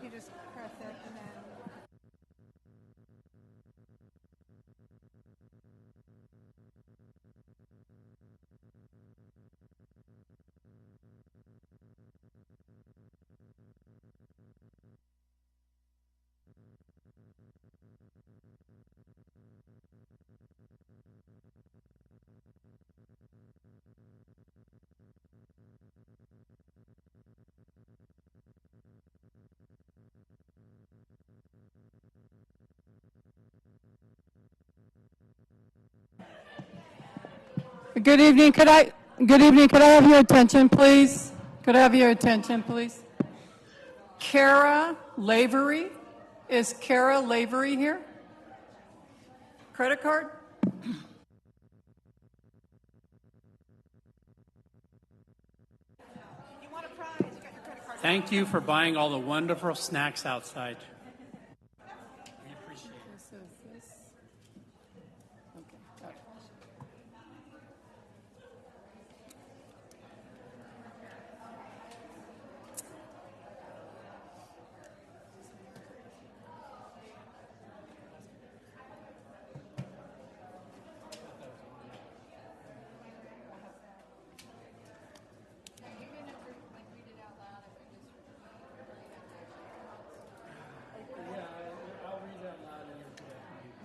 can just press it and then. Good evening. Could I have your attention, please? Could I have your attention, please? Kara Lavery. Is Kara Lavery here? Credit card? You want a prize? You got your credit card. Thank you for buying all the wonderful snacks outside. We appreciate it. This is this. Okay, got it.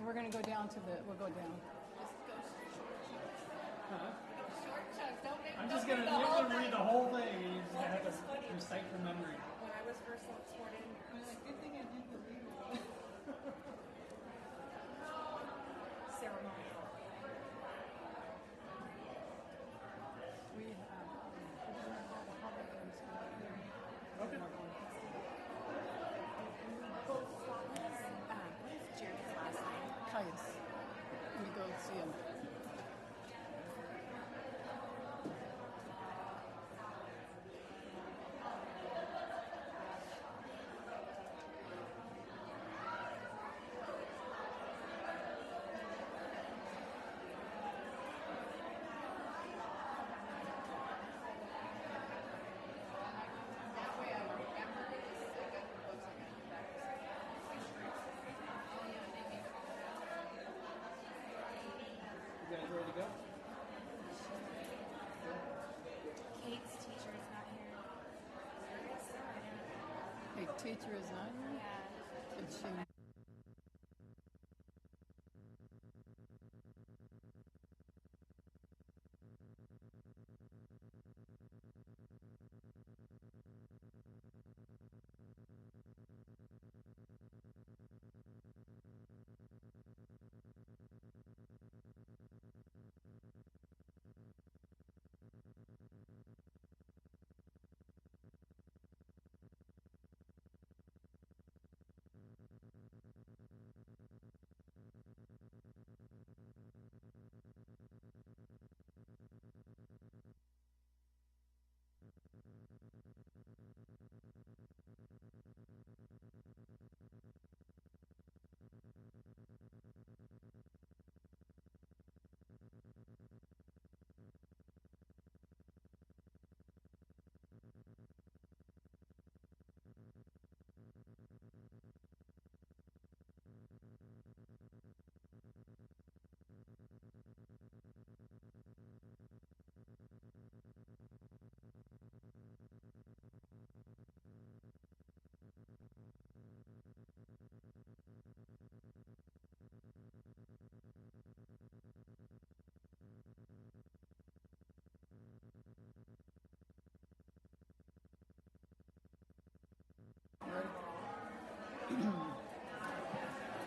We're going to go down to we'll go down. I'm just going to read the whole thing and you just have to recite from memory. When I was first sworn in, I was like, good thing I did the legal ceremony. We Jerry's last name. Caius. Let me go see him. You guys ready to go? Kate's teacher is not here. A teacher is not here? Yeah. Did she?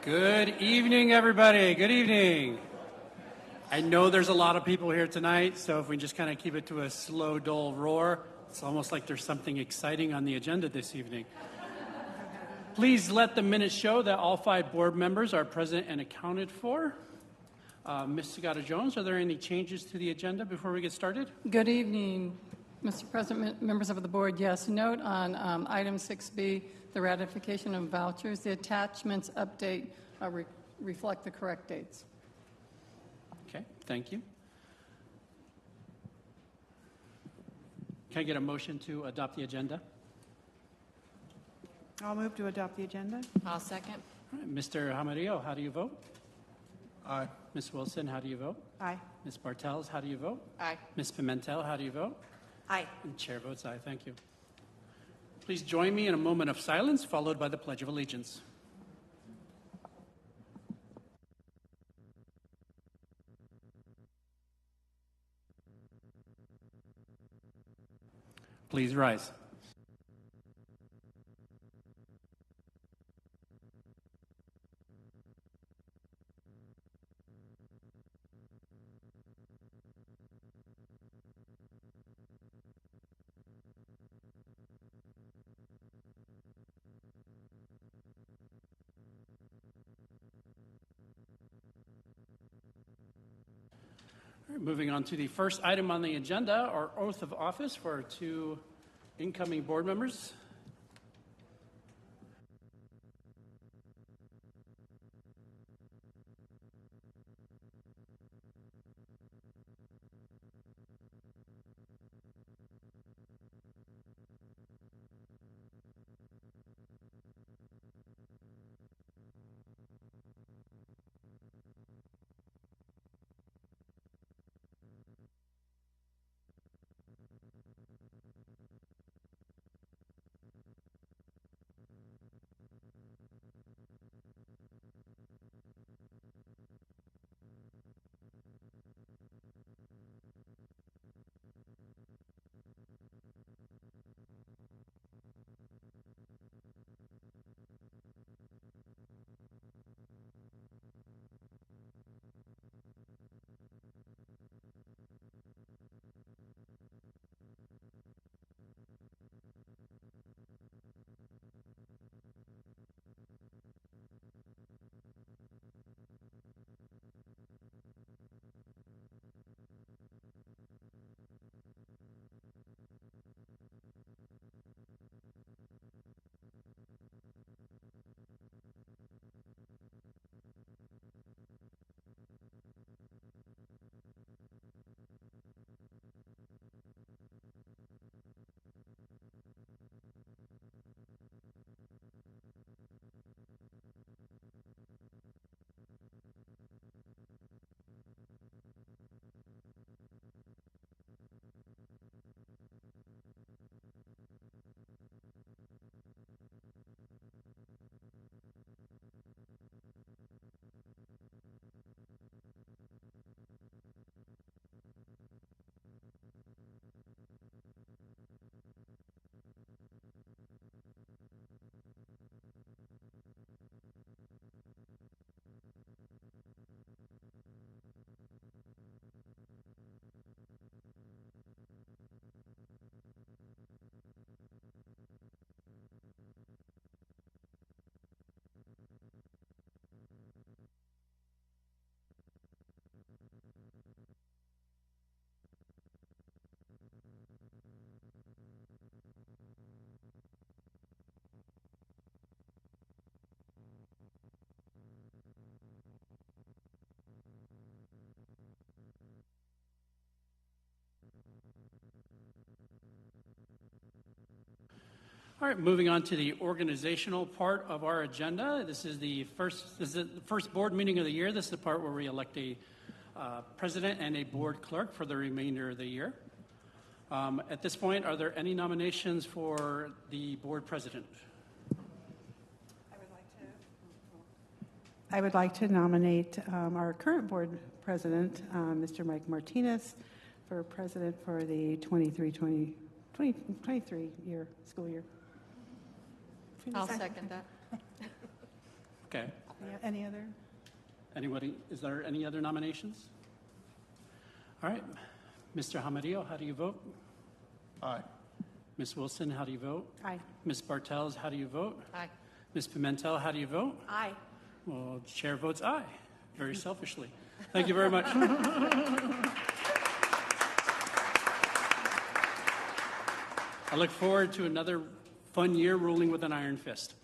Good evening, everybody. Good evening. I know there's a lot of people here tonight, so if we just kind of keep it to a slow, dull roar, it's almost like there's something exciting on the agenda this evening. Please let the minutes show that all 5 board members are present and accounted for. Ms. Sagata-Jones, are there any changes to the agenda before we get started? Good evening, Mr. President, members of the board. Yes, note on item 6B, the ratification of vouchers. The attachments update reflect the correct dates. Okay, thank you. Can I get a motion to adopt the agenda? I'll move to adopt the agenda. I'll second. All right, Mr. Jaramillo, how do you vote? Aye. Ms. Wilson, how do you vote? Aye. Ms. Bartels, how do you vote? Aye. Ms. Pimentel, how do you vote? Aye. And chair votes aye. Thank you. Please join me in a moment of silence, followed by the Pledge of Allegiance. Please rise. All right, moving on to the first item on the agenda, our oath of office for our two incoming board members. All right, moving on to the organizational part of our agenda. This is the first board meeting of the year. This is the part where we elect a president and a board clerk for the remainder of the year. At this point, are there any nominations for the board president? I would like to nominate our current board president, Mr. Mike Martinez, for president for the 2023 school year. I'll second that. Okay. Any other? Anybody? Is there any other nominations? All right. Mr. Jaramillo, how do you vote? Aye. Ms. Wilson, how do you vote? Aye. Ms. Bartels, how do you vote? Aye. Ms. Pimentel, how do you vote? Aye. Well, chair votes aye, very selfishly. Thank you very much. I look forward to another fun year ruling with an iron fist.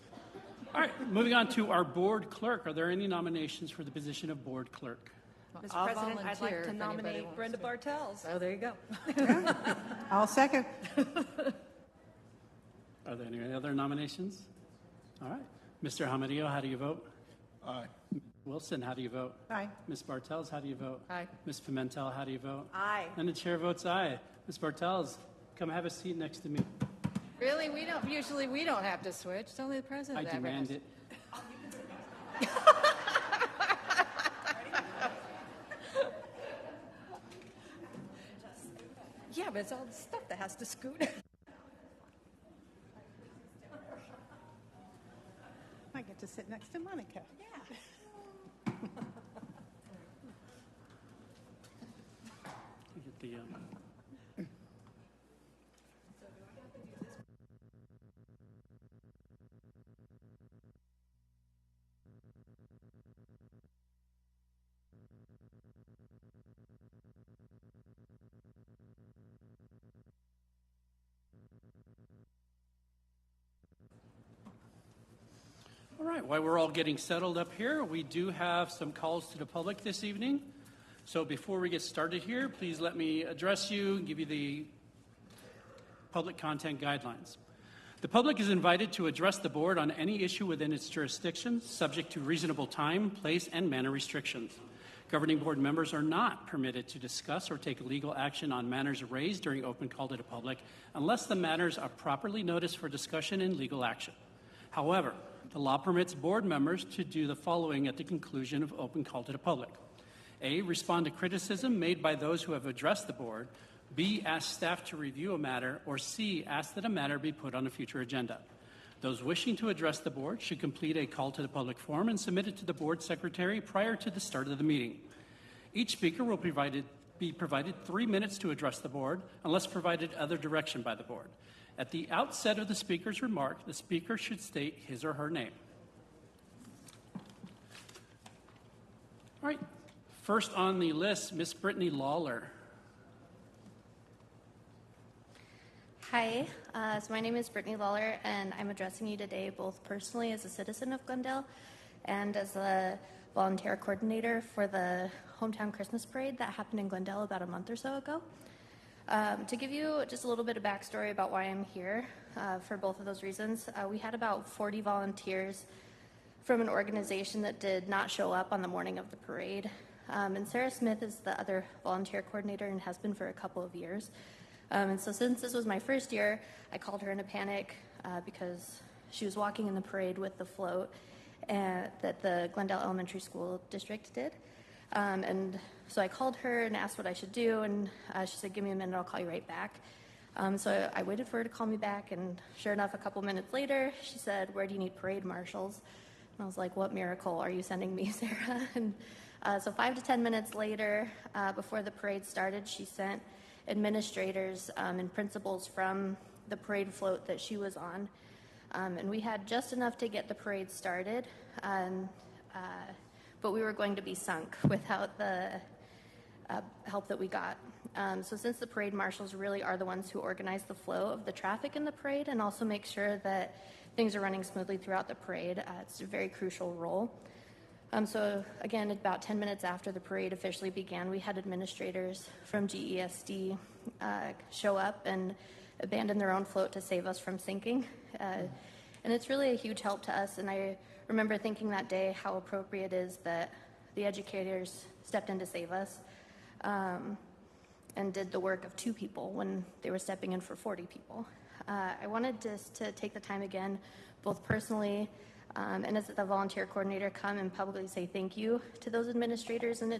All right, moving on to our board clerk. Are there any nominations for the position of board clerk? Mr. I'll President, I'd volunteer like to if anybody nominate wants Brenda to. Bartels. Oh, there you go. I'll second. Are there any other nominations? All right. Mr. Hamadio, how do you vote? Aye. Wilson, how do you vote? Aye. Ms. Bartels, how do you vote? Aye. Ms. Pimentel, how do you vote? Aye. And the chair votes aye. Ms. Bartels, come have a seat next to me. Really? We don't have to switch. It's only the president I that ever has demand to. it. Yeah, but it's all the stuff that has to scoot. I get to sit next to Monica. Get the, All right, while we're all getting settled up here, we do have some calls to the public this evening. So before we get started here, please let me address you and give you the public content guidelines. The public is invited to address the board on any issue within its jurisdiction, subject to reasonable time, place, and manner restrictions. Governing board members are not permitted to discuss or take legal action on matters raised during open call to the public unless the matters are properly noticed for discussion and legal action. However, the law permits board members to do the following at the conclusion of open call to the public. A, respond to criticism made by those who have addressed the board. B, ask staff to review a matter. Or C, ask that a matter be put on a future agenda. Those wishing to address the board should complete a call to the public form and submit it to the board secretary prior to the start of the meeting. Each speaker will be provided 3 minutes to address the board unless provided other direction by the board. At the outset of the speaker's remark, the speaker should state his or her name. All right. First on the list, Miss Brittany Lawler. Hi, so my name is Brittany Lawler, and I'm addressing you today both personally as a citizen of Glendale and as a volunteer coordinator for the hometown Christmas parade that happened in Glendale about a month or so ago. To give you just a little bit of backstory about why I'm here for both of those reasons, we had about 40 volunteers from an organization that did not show up on the morning of the parade. And Sarah Smith is the other volunteer coordinator and has been for a couple of years. And so since this was my first year, I called her in a panic because she was walking in the parade with the float that the Glendale Elementary School District did. And so I called her and asked what I should do, and she said, give me a minute, I'll call you right back. So I waited for her to call me back, and sure enough, a couple minutes later, she said, where do you need parade marshals? And I was like, what miracle are you sending me, Sarah? And so 5 to 10 minutes later, before the parade started, she sent administrators and principals from the parade float that she was on. And we had just enough to get the parade started, but we were going to be sunk without the help that we got. So since the parade marshals really are the ones who organize the flow of the traffic in the parade and also make sure that things are running smoothly throughout the parade, it's a very crucial role. So again, about 10 minutes after the parade officially began, we had administrators from GESD show up and abandon their own float to save us from sinking. And it's really a huge help to us. And I remember thinking that day how appropriate it is that the educators stepped in to save us and did the work of 2 people when they were stepping in for 40 people. I wanted just to take the time again, both personally and as the volunteer coordinator, come and publicly say thank you to those administrators and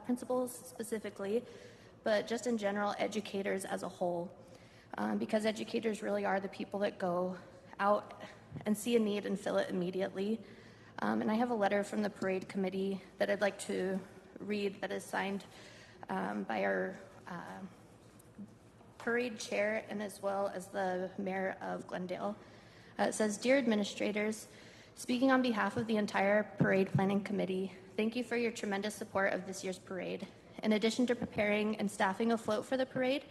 principals specifically, but just in general, educators as a whole, because educators really are the people that go out and see a need and fill it immediately. And I have a letter from the parade committee that I'd like to read that is signed by our parade chair and as well as the mayor of Glendale. It says, Dear administrators, speaking on behalf of the entire parade planning committee, thank you for your tremendous support of this year's parade. In addition to preparing and staffing a float for the parade,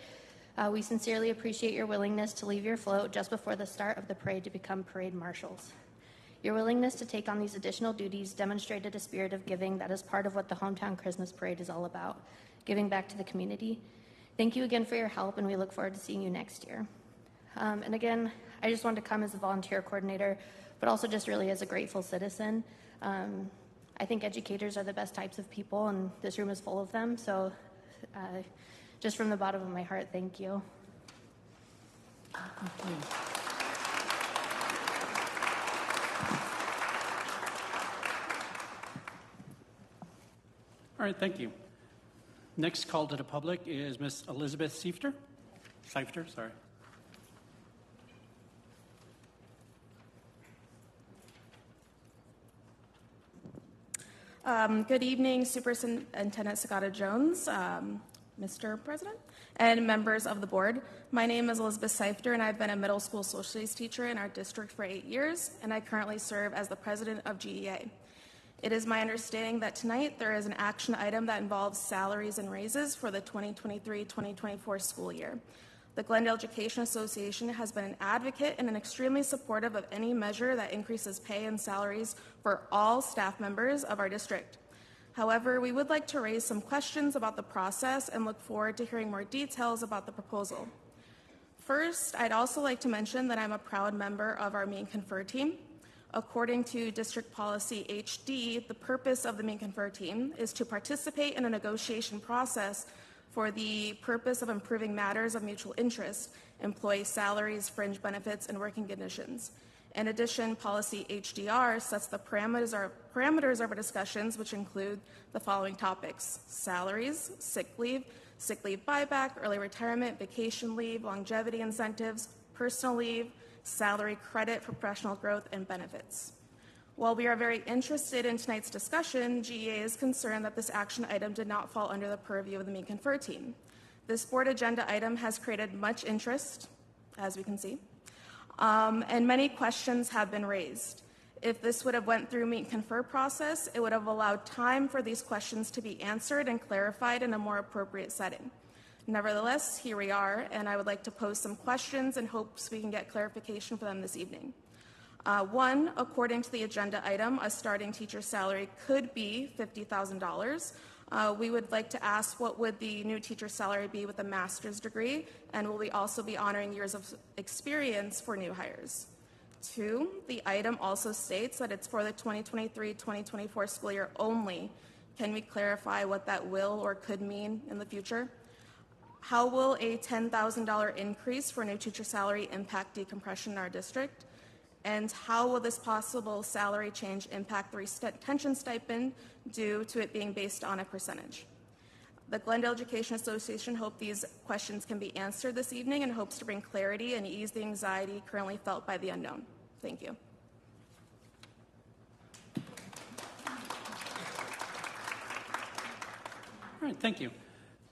we sincerely appreciate your willingness to leave your float just before the start of the parade to become parade marshals. Your willingness to take on these additional duties demonstrated a spirit of giving that is part of what the Hometown Christmas Parade is all about, giving back to the community. Thank you again for your help, and we look forward to seeing you next year. And again, I just wanted to come as a volunteer coordinator, but also just really as a grateful citizen. I think educators are the best types of people, and this room is full of them. So just from the bottom of my heart, thank you. All right, thank you. Next call to the public is Miss Elizabeth Seifter. Seifter, sorry. Good evening, Superintendent Sagata-Jones, Mr. President, and members of the board. My name is Elizabeth Seifter, and I've been a middle school social studies teacher in our district for 8 years, and I currently serve as the president of GEA. It is my understanding that tonight there is an action item that involves salaries and raises for the 2023-2024 school year. The Glendale Education Association has been an advocate and an extremely supportive of any measure that increases pay and salaries for all staff members of our district. However, we would like to raise some questions about the process and look forward to hearing more details about the proposal. First, I'd also like to mention that I'm a proud member of our Mean Confer team. According to District Policy HD, the purpose of the Mean Confer team is to participate in a negotiation process for the purpose of improving matters of mutual interest, employee salaries, fringe benefits, and working conditions. In addition, Policy HDR sets the parameters of our discussions, which include the following topics: salaries, sick leave buyback, early retirement, vacation leave, longevity incentives, personal leave, salary credit for professional growth, and benefits. While we are very interested in tonight's discussion, GEA is concerned that this action item did not fall under the purview of the Mean Confer team. This board agenda item has created much interest, as we can see, and many questions have been raised. If this would have went through Meet and Confer process, it would have allowed time for these questions to be answered and clarified in a more appropriate setting. Nevertheless, here we are, and I would like to pose some questions in hopes we can get clarification for them this evening. One, according to the agenda item, a starting teacher salary could be $50,000. We would like to ask, what would the new teacher salary be with a master's degree, and will we also be honoring years of experience for new hires? Two, the item also states that it's for the 2023-2024 school year only. Can we clarify what that will or could mean in the future? How will a $10,000 increase for new teacher salary impact decompression in our district? And how will this possible salary change impact the retention stipend due to it being based on a percentage? The Glendale Education Association hopes these questions can be answered this evening and hopes to bring clarity and ease the anxiety currently felt by the unknown. Thank you. All right, thank you.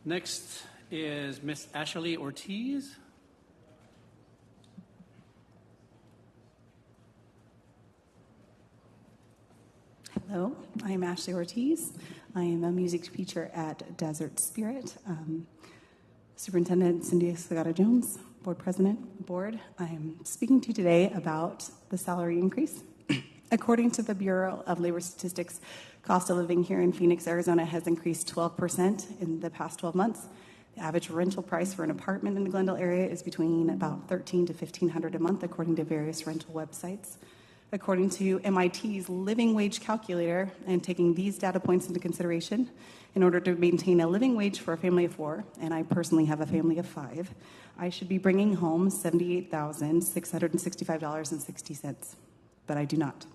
Next is Miss Ashley Ortiz. Hello, I am Ashley Ortiz. I am a music teacher at Desert Spirit. Superintendent Cindy Sagata-Jones, Board President, Board. I am speaking to you today about the salary increase. According to the Bureau of Labor Statistics, cost of living here in Phoenix, Arizona has increased 12% in the past 12 months. The average rental price for an apartment in the Glendale area is between about $1,300 to $1,500 a month, according to various rental websites. According to MIT's living wage calculator, and taking these data points into consideration, in order to maintain a living wage for a family of 4, and I personally have a family of 5, I should be bringing home $78,665.60, but I do not.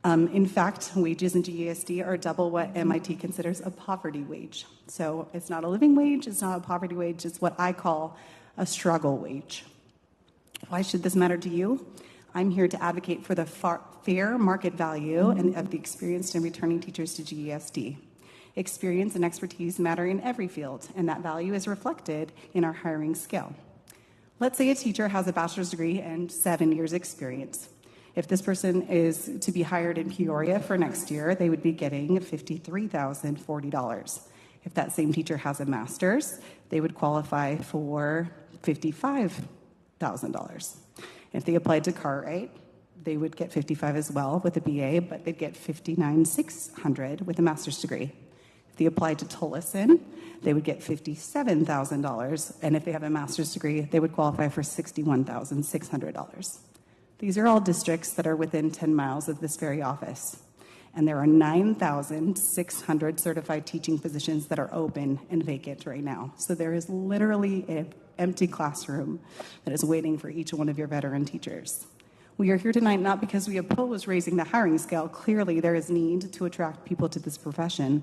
In fact, wages in GESD are double what MIT considers a poverty wage. So it's not a living wage, it's not a poverty wage, it's what I call a struggle wage. Why should this matter to you? I'm here to advocate for the fair market value of the experienced and returning teachers to GESD. Experience and expertise matter in every field, and that value is reflected in our hiring scale. Let's say a teacher has a bachelor's degree and 7 years experience. If this person is to be hired in Peoria for next year, they would be getting $53,040. If that same teacher has a master's, they would qualify for $55,000. If they applied to Cartwright, they would get $55,000 as well with a BA, but they'd get $59,600 with a master's degree. If they applied to Tolleson, they would get $57,000, and if they have a master's degree, they would qualify for $61,600. These are all districts that are within 10 miles of this very office. And there are 9,600 certified teaching positions that are open and vacant right now. So there is literally an empty classroom that is waiting for each one of your veteran teachers. We are here tonight not because we oppose raising the hiring scale. Clearly, there is need to attract people to this profession.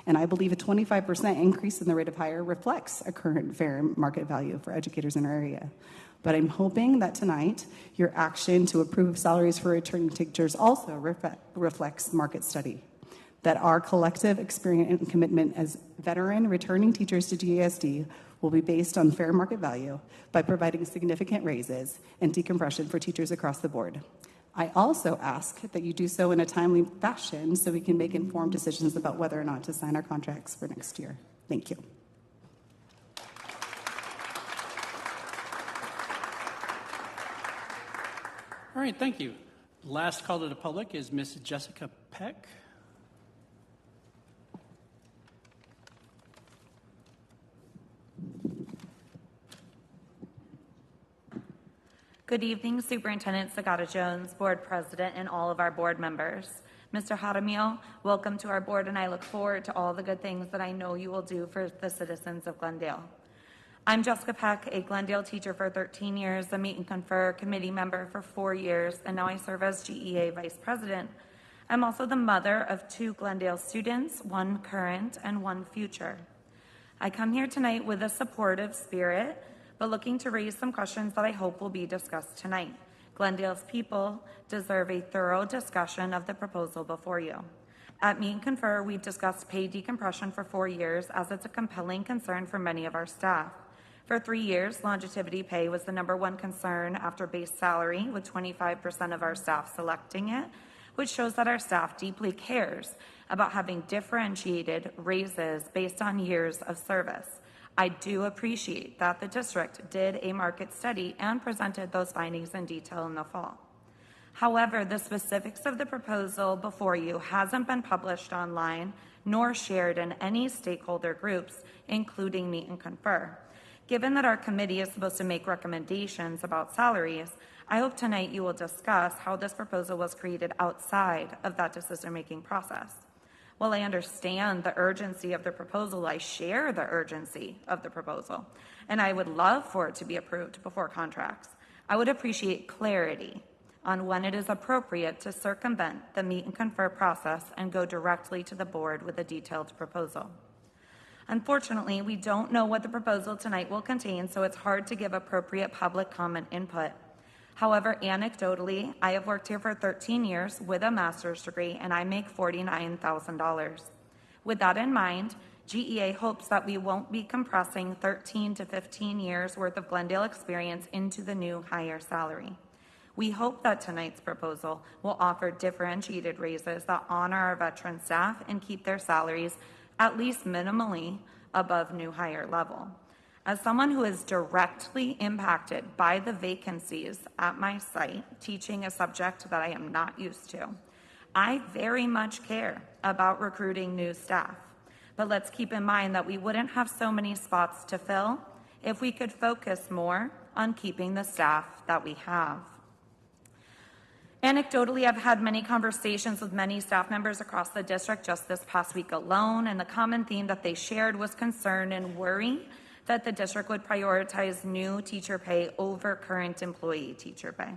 And I believe a 25% increase in the rate of hire reflects a current fair market value for educators in our area. But I'm hoping that tonight, your action to approve salaries for returning teachers also reflects market study, that our collective experience and commitment as veteran returning teachers to GASD will be based on fair market value by providing significant raises and decompression for teachers across the board. I also ask that you do so in a timely fashion so we can make informed decisions about whether or not to sign our contracts for next year. Thank you. All right, thank you. Last call to the public is Miss Jessica Peck. Good evening, Superintendent Sagata-Jones, Board President, and all of our board members. Mr. Jaramillo, welcome to our board, and I look forward to all the good things that I know you will do for the citizens of Glendale. I'm Jessica Peck, a Glendale teacher for 13 years, a Meet and Confer committee member for 4 years, and now I serve as GEA Vice President. I'm also the mother of 2 Glendale students, 1 current and 1 future. I come here tonight with a supportive spirit, but looking to raise some questions that I hope will be discussed tonight. Glendale's people deserve a thorough discussion of the proposal before you. At Meet and Confer, we've discussed pay decompression for 4 years as it's a compelling concern for many of our staff. For 3 years, longevity pay was the #1 concern after base salary, with 25% of our staff selecting it, which shows that our staff deeply cares about having differentiated raises based on years of service. I do appreciate that the district did a market study and presented those findings in detail in the fall. However, the specifics of the proposal before you hasn't been published online nor shared in any stakeholder groups, including Meet and Confer. Given that our committee is supposed to make recommendations about salaries, I hope tonight you will discuss how this proposal was created outside of that decision-making process. While I understand the urgency of the proposal, I share the urgency of the proposal, and I would love for it to be approved before contracts. I would appreciate clarity on when it is appropriate to circumvent the Meet and Confer process and go directly to the board with a detailed proposal. Unfortunately, we don't know what the proposal tonight will contain, so it's hard to give appropriate public comment input. However, anecdotally, I have worked here for 13 years with a master's degree, and I make $49,000. With that in mind, GEA hopes that we won't be compressing 13 to 15 years worth of Glendale experience into the new higher salary. We hope that tonight's proposal will offer differentiated raises that honor our veteran staff and keep their salaries at least minimally above new hire level. As someone who is directly impacted by the vacancies at my site, teaching a subject that I am not used to, I very much care about recruiting new staff. But let's keep in mind that we wouldn't have so many spots to fill if we could focus more on keeping the staff that we have. Anecdotally, I've had many conversations with many staff members across the district just this past week alone, and the common theme that they shared was concern and worry that the district would prioritize new teacher pay over current employee teacher pay.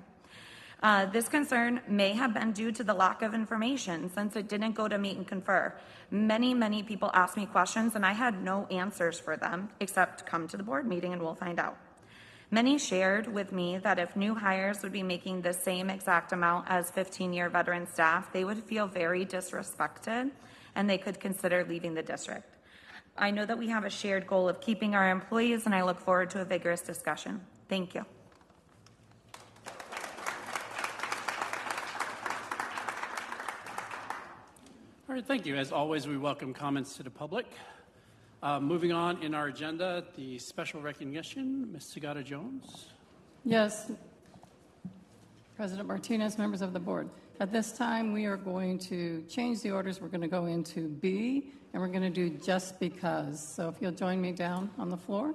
This concern may have been due to the lack of information since it didn't go to Meet and Confer. Many people asked me questions and I had no answers for them except come to the board meeting and we'll find out. Many shared with me that if new hires would be making the same exact amount as 15-year veteran staff, they would feel very disrespected and they could consider leaving the district. I know that we have a shared goal of keeping our employees and I look forward to a vigorous discussion. Thank you. All right, thank you. As always, we welcome comments to the public. Moving on in our agenda, the special recognition, Ms. Sagata-Jones. Yes, President Martinez, members of the board. At this time, we are going to change the orders. We're going to go into B, and we're going to do just because. So if you'll join me down on the floor.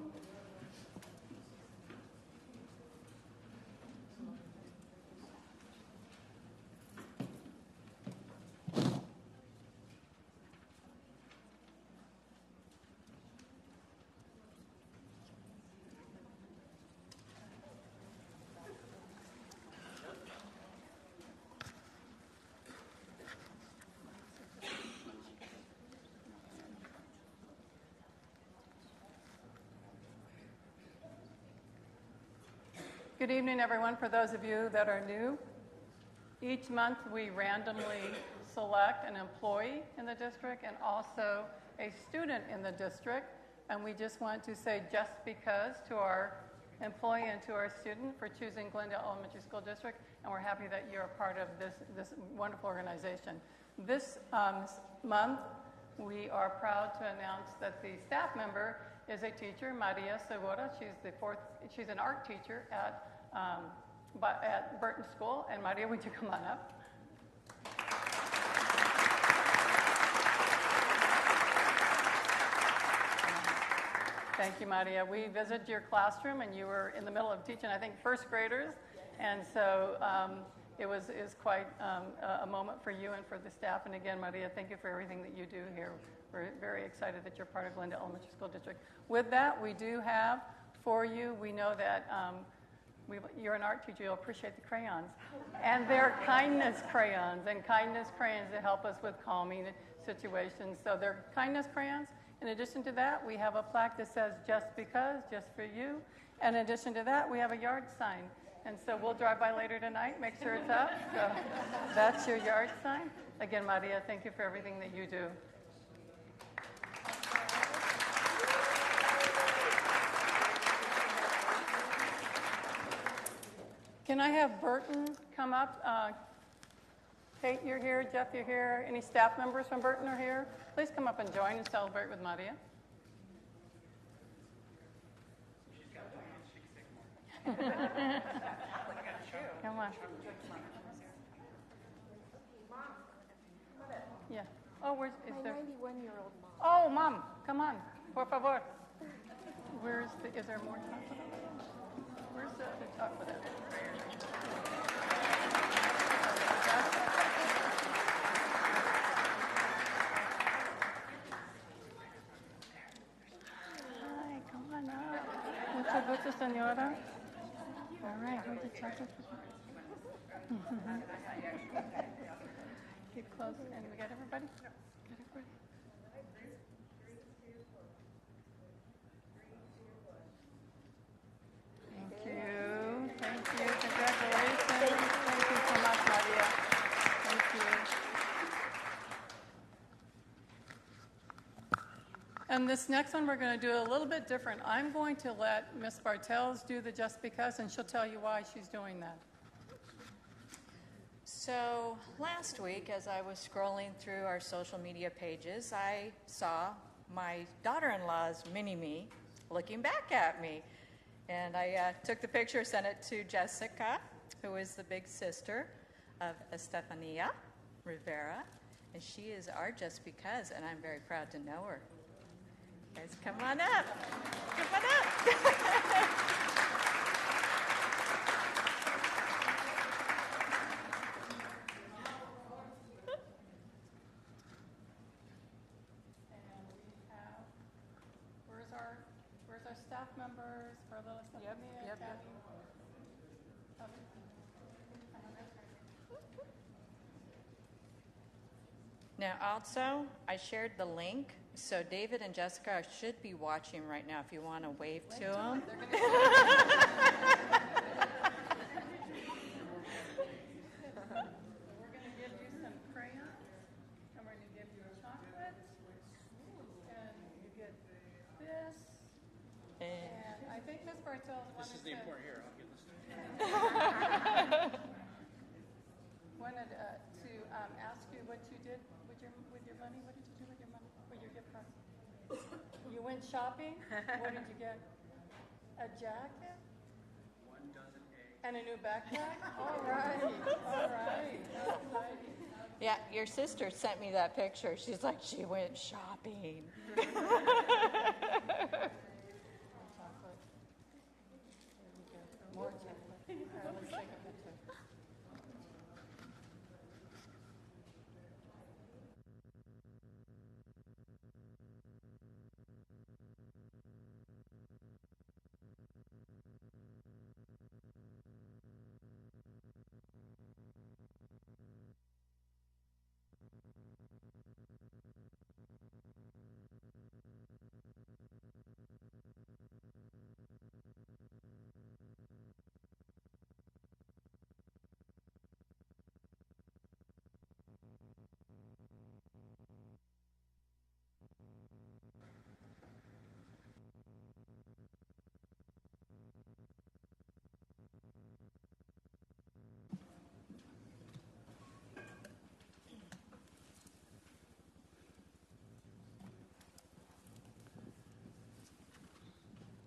Good evening, everyone. For those of you that are new, each month we randomly select an employee in the district and also a student in the district. And we just want to say just because to our employee and to our student for choosing Glendale Elementary School District. And we're happy that you're a part of this wonderful organization. This month, we are proud to announce that the staff member is a teacher, Maria Segura. She's an art teacher at Burton School. And Maria, would you come on up? Thank you, Maria. We visited your classroom, and you were in the middle of teaching, I think, first graders. And so it was quite a moment for you and for the staff. And again, Maria, thank you for everything that you do here. We're very excited that you're part of Glendale Elementary School District. With that, we do have for you, we know that you're an art teacher, you'll appreciate the crayons. And they're kindness crayons, and kindness crayons that help us with calming situations. So they're kindness crayons. In addition to that, we have a plaque that says, just because, just for you. And in addition to that, we have a yard sign. And so we'll drive by later tonight, make sure it's up. So that's your yard sign. Again, Maria, thank you for everything that you do. Can I have Burton come up? Kate, you're here. Jeff, you're here. Any staff members from Burton are here? Please come up and join and celebrate with Maria. Come on. Yeah. Oh, is there? My 91-year-old mom. Oh, Mom, come on. Por favor. Is there more chocolate? Where's the chocolate? Hi, come on up. Mucho gusto, señora. All right, here's the chocolate. Keep close, and we got everybody? Got everybody? Thank you. Thank you. Congratulations. Thank you so much, Maria. Thank you. And this next one, we're going to do a little bit different. I'm going to let Miss Bartels do the just because, and she'll tell you why she's doing that. So last week, as I was scrolling through our social media pages, I saw my daughter-in-law's mini-me looking back at me. And I took the picture, sent it to Jessica, who is the big sister of Estefania Rivera. And she is our just because, and I'm very proud to know her. Guys, come on up. Come on up. Where's our staff members for a little stuff? Yep. Now, also, I shared the link, so David and Jessica should be watching right now if you want to wave to them. We're going to give you some crayons, and we're going to give you chocolate, and you get this. And I think Ms. Bartels wanted This is the important here. I'll give this to you. wanted to ask you what you did with your money. What did you do with your money? With your gift card? You went shopping. What did you get? A jacket? 1 dozen eggs. And a new backpack? All right. That's exciting. Yeah, your sister sent me that picture. She's like, she went shopping. More chocolate. All right, let's take a picture.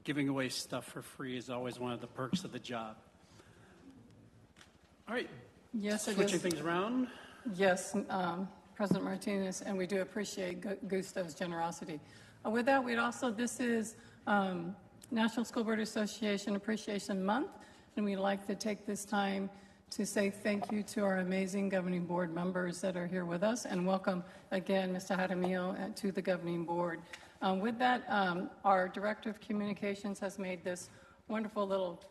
giving away stuff for free is always one of the perks of the job. All right, Yes, it switching is. things around. Yes, President Martinez, and we do appreciate Gusto's generosity. With that, this is National School Board Association Appreciation Month, and we'd like to take this time to say thank you to our amazing governing board members that are here with us, and welcome again, Mr. Jaramillo, to the governing board. With that, our Director of Communications has made this wonderful little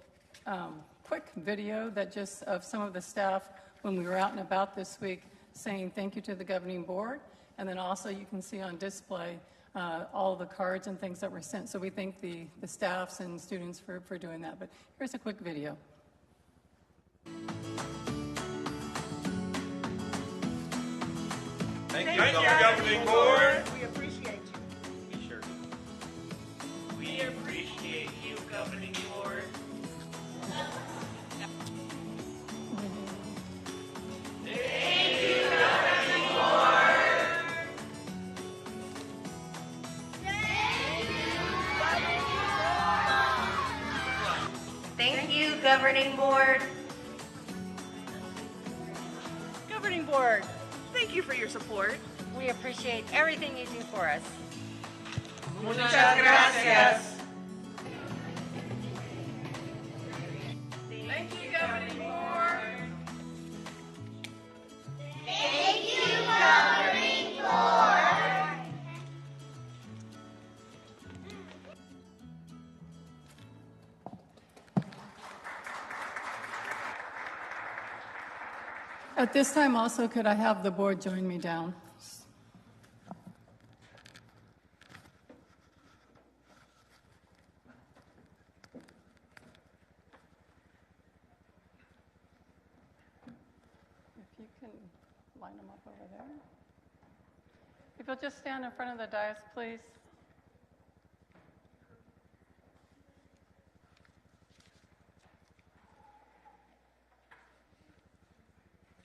quick video that just of some of the staff when we were out and about this week saying thank you to the governing board, and then also you can see on display all the cards and things that were sent. So we thank the staffs and students for doing that. But here's a quick video. Thank you, governing board. We appreciate you. Be sure. We appreciate you, governing board. Thank you, governing board. Governing board, thank you for your support. We appreciate everything you do for us. Muchas gracias. Thank you, governing board. Thank you, governing board. At this time also, could I have the board join me down? If you can line them up over there. If you'll just stand in front of the dais, please.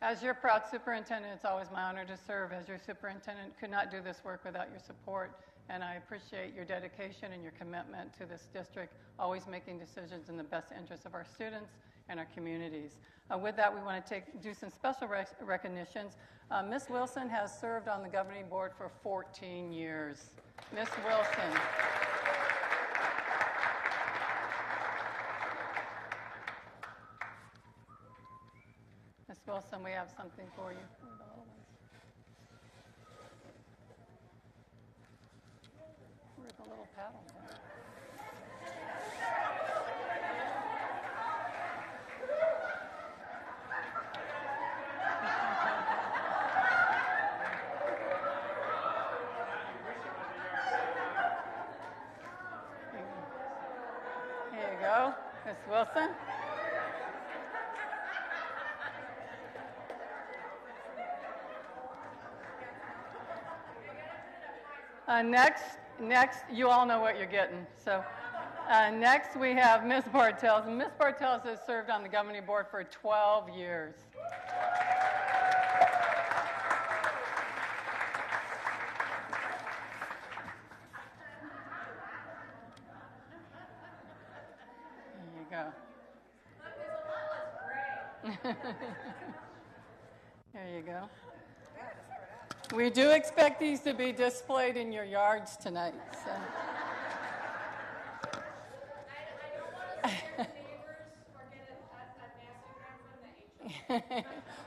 As your proud superintendent, it's always my honor to serve as your superintendent. Could not do this work without your support, and I appreciate your dedication and your commitment to this district, always making decisions in the best interest of our students and our communities. With that, we want to do some special recognitions. Ms. Wilson has served on the governing board for 14 years. Ms. Wilson. Ms. Wilson, we have something for you. For the little ones. Where's the little paddle? Here you go, Ms. Wilson. Next, you all know what you're getting. So next we have Ms. Bartels. And Ms. Bartels has served on the governing board for 12 years. There you go. There you go. We do expect these to be displayed in your yards tonight. So.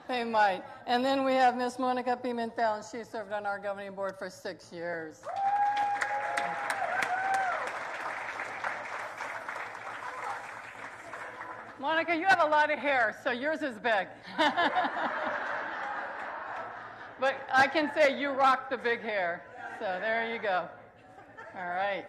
They might. And then we have Ms. Monica Pimentel, and she served on our governing board for 6 years. Monica, you have a lot of hair, so yours is big. But I can say you rock the big hair. So there you go. All right.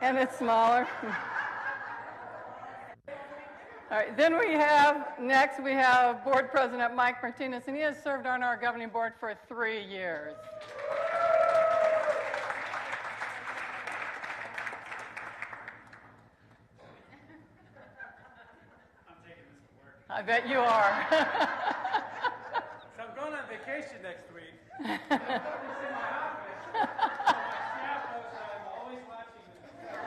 And it's smaller. All right, then next we have Board President Mike Martinez, and he has served on our governing board for 3 years. I'm taking this to work. I bet you are. So I'm going on vacation next week. My staff knows that I'm always watching them.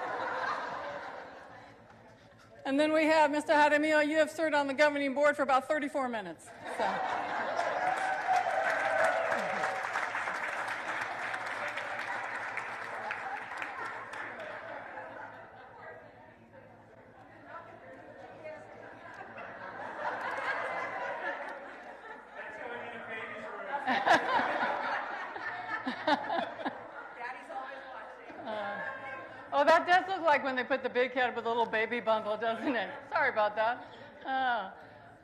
And then we have Mr. Jaramillo. You have served on the governing board for about 34 minutes. So. Oh, that does look like when they put the big head with a little baby bundle, doesn't it? Sorry about that.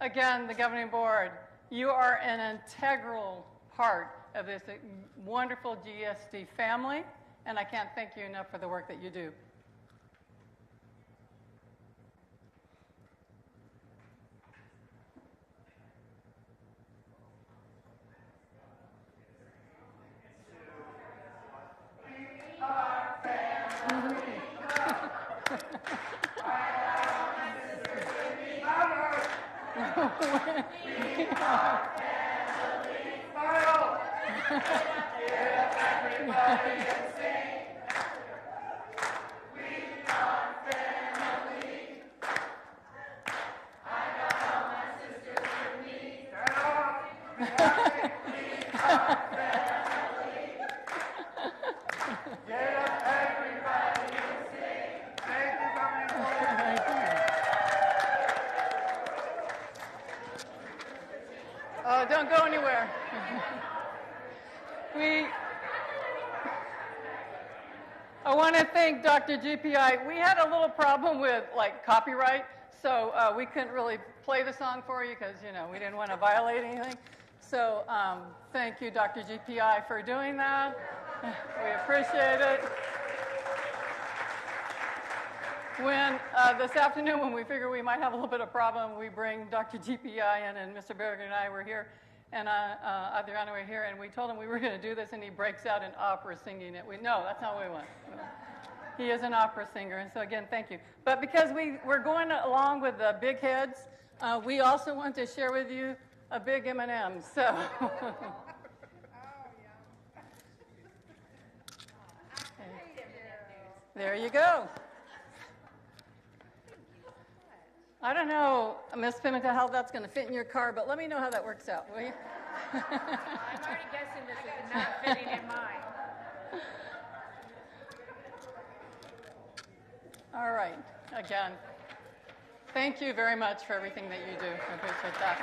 Again, the governing board, you are an integral part of this wonderful GSD family, and I can't thank you enough for the work that you do. Oh, don't go anywhere. I want to thank Dr. GPI. We had a little problem with copyright, so we couldn't really play the song for you because we didn't want to violate anything. So thank you, Dr. GPI, for doing that. We appreciate it. When this afternoon, when we figured we might have a little bit of problem, we bring Dr. GPI in, and Mr. Berger and I were here, and Adriana were here, and we told him we were going to do this, and he breaks out in opera singing it. No, that's not what we want. He is an opera singer, and so again, thank you. But because we're going along with the big heads, we also want to share with you a big M&M. So. There you go. I don't know, Ms. Pimenta, how that's going to fit in your car, but let me know how that works out, will you? I'm already guessing this is not fitting in mine. All right. Again, thank you very much for everything that you do. I appreciate that.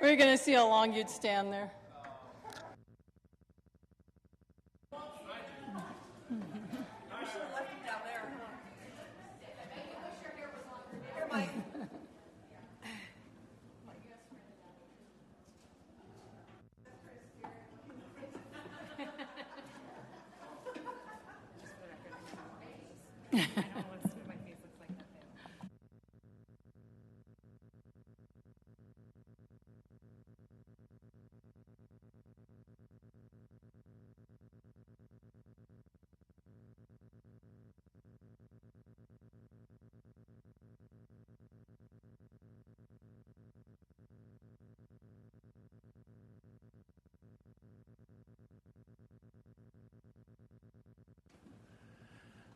We're going to see how long you'd stand there.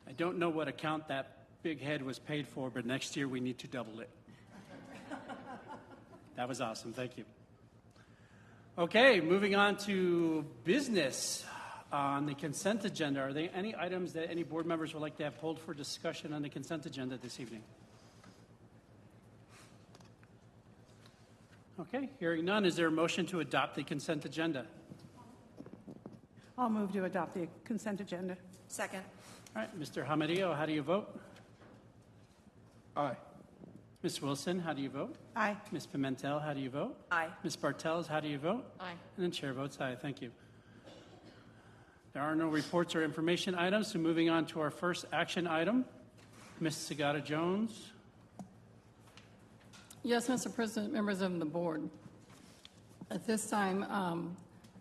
I don't know what account that big head was paid for, but next year we need to double it. That was awesome. Thank you. Okay, moving on to business on the consent agenda. Are there any items that any board members would like to have pulled for discussion on the consent agenda this evening? Okay, hearing none, is there a motion to adopt the consent agenda? I'll move to adopt the consent agenda. Second. All right, Mr. Jaramillo, how do you vote? Aye. Ms. Wilson, how do you vote? Aye. Ms. Pimentel, how do you vote? Aye. Ms. Bartels, how do you vote? Aye. And then chair votes aye. Thank you. There are no reports or information items, so moving on to our first action item. Ms. Sagata-Jones. Yes, Mr. President, members of the board. At this time,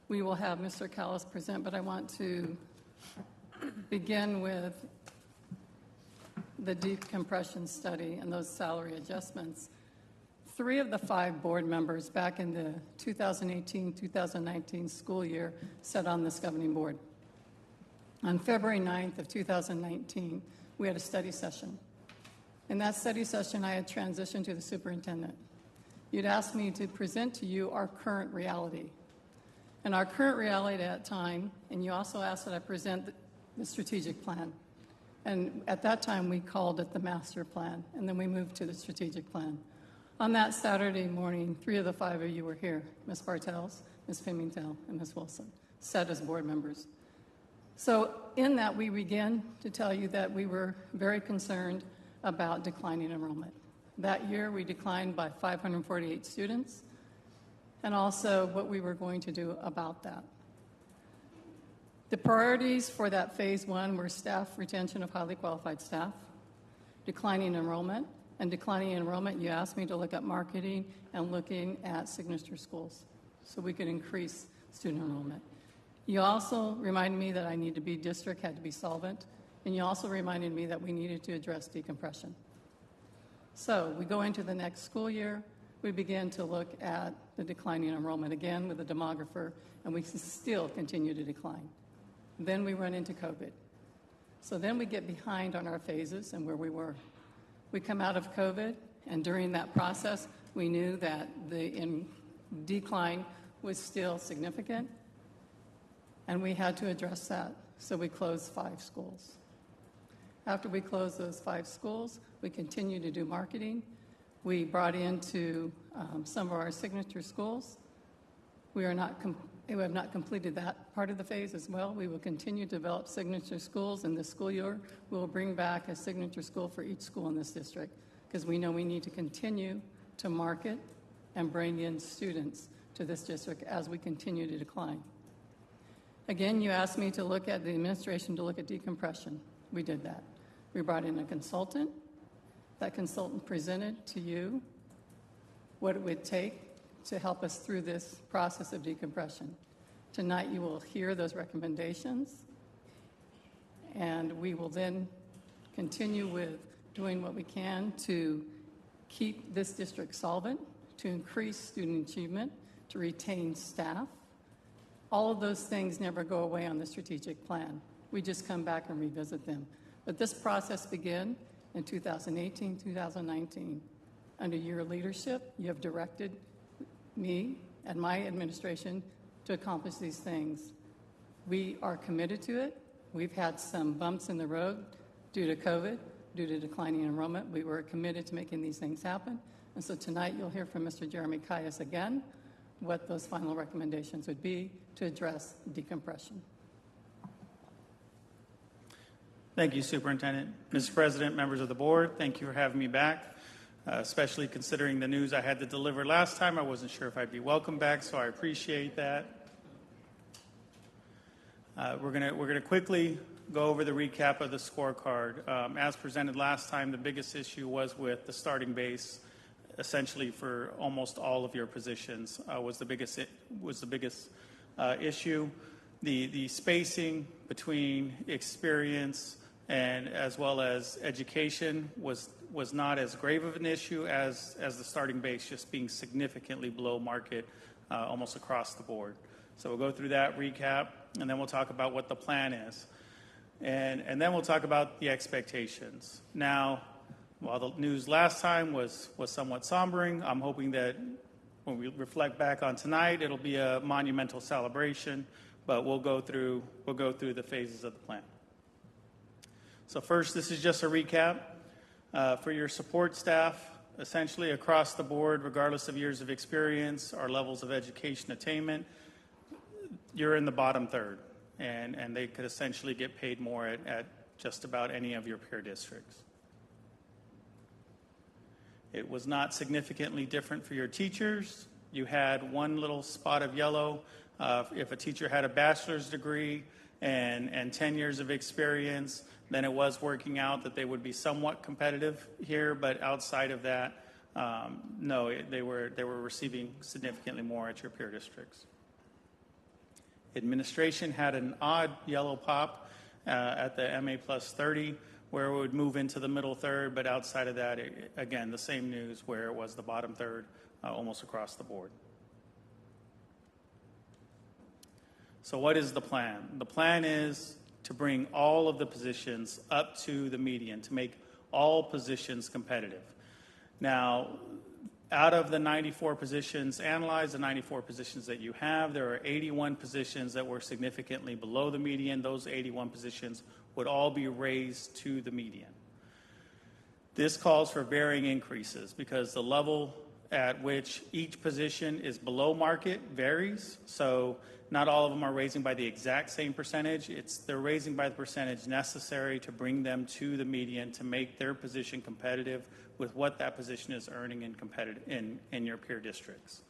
we will have Mr. Callis present, but I want to begin with the decompression study and those salary adjustments. 3 of the 5 board members back in the 2018-2019 school year sat on this governing board. On February 9th of 2019, we had a study session. In that study session, I had transitioned to the superintendent. You'd asked me to present to you our current reality. And our current reality at that time, and you also asked that I present the strategic plan. And at that time, we called it the master plan, and then we moved to the strategic plan. On that Saturday morning, 3 of the 5 of you were here, Ms. Bartels, Ms. Pimentel, and Ms. Wilson, sat as board members. So in that, we began to tell you that we were very concerned about declining enrollment. That year, we declined by 548 students, and also what we were going to do about that. The priorities for that phase 1 were staff retention of highly qualified staff, declining enrollment, and declining enrollment, you asked me to look at marketing and looking at signature schools so we could increase student enrollment. You also reminded me that I need to be district, had to be solvent, and you also reminded me that we needed to address decompression. So we go into the next school year, we begin to look at the declining enrollment again with a demographer, and we still continue to decline. Then we run into COVID. So then we get behind on our phases and where we were. We come out of COVID, and during that process, we knew that the decline was still significant, and we had to address that. So we closed 5 schools. After we closed those 5 schools, we continued to do marketing. We brought into some of our signature schools. We have not completed that part of the phase as well. We will continue to develop signature schools in this school year. We will bring back a signature school for each school in this district because we know we need to continue to market and bring in students to this district as we continue to decline. Again, you asked me to look at the administration to look at decompression. We did that. We brought in a consultant. That consultant presented to you what it would take to help us through this process of decompression. Tonight you will hear those recommendations, and we will then continue with doing what we can to keep this district solvent, to increase student achievement, to retain staff. All of those things never go away on the strategic plan. We just come back and revisit them. But this process began in 2018, 2019. Under your leadership, you have directed me and my administration to accomplish these things. We are committed to it. We've had some bumps in the road due to COVID, due to declining enrollment. We were committed to making these things happen. And so tonight you'll hear from Mr. Jeremy Caius again what those final recommendations would be to address decompression. Thank you, Superintendent. Mr. President, members of the board, thank you for having me back, especially considering the news I had to deliver last time. I wasn't sure if I'd be welcome back, so I appreciate that. We're gonna quickly go over the recap of the scorecard. As presented last time, the biggest issue was with the starting base, essentially for almost all of your positions, was the biggest issue. The spacing between experience and as well as education was not as grave of an issue as the starting base just being significantly below market almost across the board. So we'll go through that recap, and then we'll talk about what the plan is. And then we'll talk about the expectations. Now, while the news last time was somewhat sombering, I'm hoping that when we reflect back on tonight, it'll be a monumental celebration, but we'll go through the phases of the plan. So first, this is just a recap. For your support staff, essentially across the board, regardless of years of experience or levels of education attainment, you're in the bottom third, and they could essentially get paid more at just about any of your peer districts. It was not significantly different for your teachers. You had one little spot of yellow. If a teacher had a bachelor's degree and 10 years of experience, then it was working out that they would be somewhat competitive here, but outside of that, no, they were receiving significantly more at your peer districts. Administration had an odd yellow pop at the MA plus 30, where it would move into the middle third, but outside of that, again, the same news where it was the bottom third almost across the board. So what is the plan? The plan is to bring all of the positions up to the median, to make all positions competitive. Now, out of the 94 positions analyzed, the 94 positions that you have, there are 81 positions that were significantly below the median. Those 81 positions would all be raised to the median. This calls for varying increases because the level at which each position is below market varies. So not all of them are raising by the exact same percentage. They're raising by the percentage necessary to bring them to the median to make their position competitive with what that position is earning in your peer districts.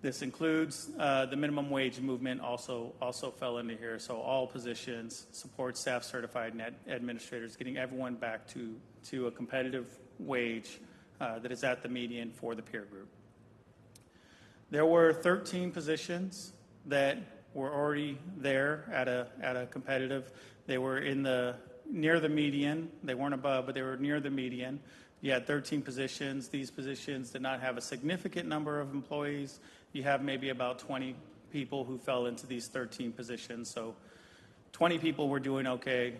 This includes the minimum wage movement also fell into here. So all positions, support staff, certified, and administrators, getting everyone back to a competitive wage that is at the median for the peer group. There were 13 positions that were already there at a competitive. They were near the median. They weren't above, but they were near the median. You had 13 positions. These positions did not have a significant number of employees. You have maybe about 20 people who fell into these 13 positions. So 20 people were doing okay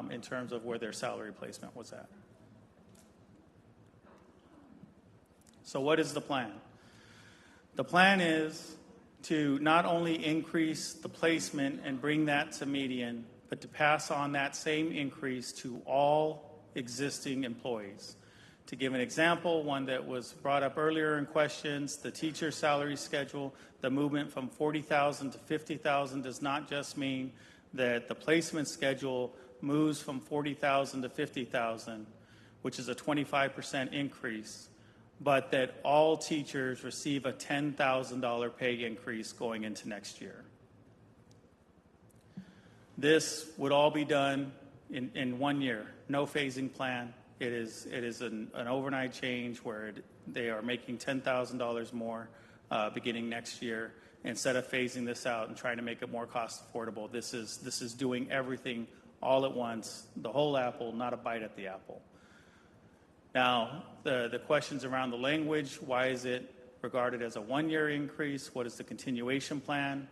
in terms of where their salary placement was at. So what is the plan? The plan is to not only increase the placement and bring that to median, but to pass on that same increase to all existing employees. To give an example, one that was brought up earlier in questions, the teacher salary schedule, the movement from $40,000 to $50,000 does not just mean that the placement schedule moves from $40,000 to $50,000, which is a 25% increase, but that all teachers receive a $10,000 pay increase going into next year. This would all be done in 1 year, no phasing plan. It is an overnight change where they are making $10,000 more beginning next year. Instead of phasing this out and trying to make it more cost affordable, this is doing everything all at once, the whole apple, not a bite at the apple. Now, the questions around the language, why is it regarded as a 1 year increase? What is the continuation plan?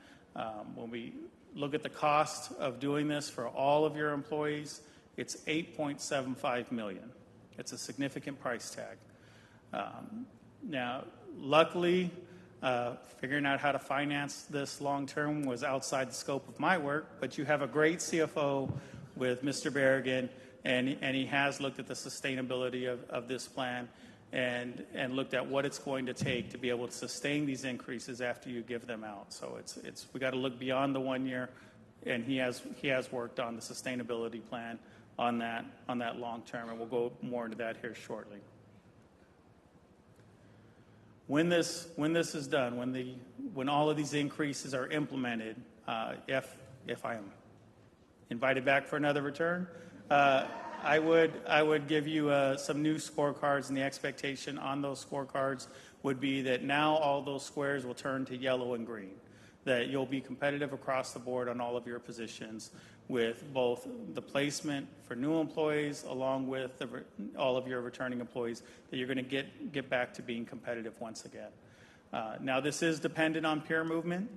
When we look at the cost of doing this for all of your employees, it's $8.75 million. It's a significant price tag. Now, luckily, figuring out how to finance this long term was outside the scope of my work, but you have a great CFO with Mr. Berrigan, and he has looked at the sustainability of this plan and looked at what it's going to take to be able to sustain these increases after you give them out. So we got to look beyond the 1 year, and he has worked on the sustainability plan on that long term, and we'll go more into that here shortly. When this is done, when all of these increases are implemented, if I am invited back for another return, I would give you some new scorecards, and the expectation on those scorecards would be that now all those squares will turn to yellow and green, that you'll be competitive across the board on all of your positions with both the placement for new employees along with all of your returning employees, that you're going to get back to being competitive once again. Now, this is dependent on peer movement.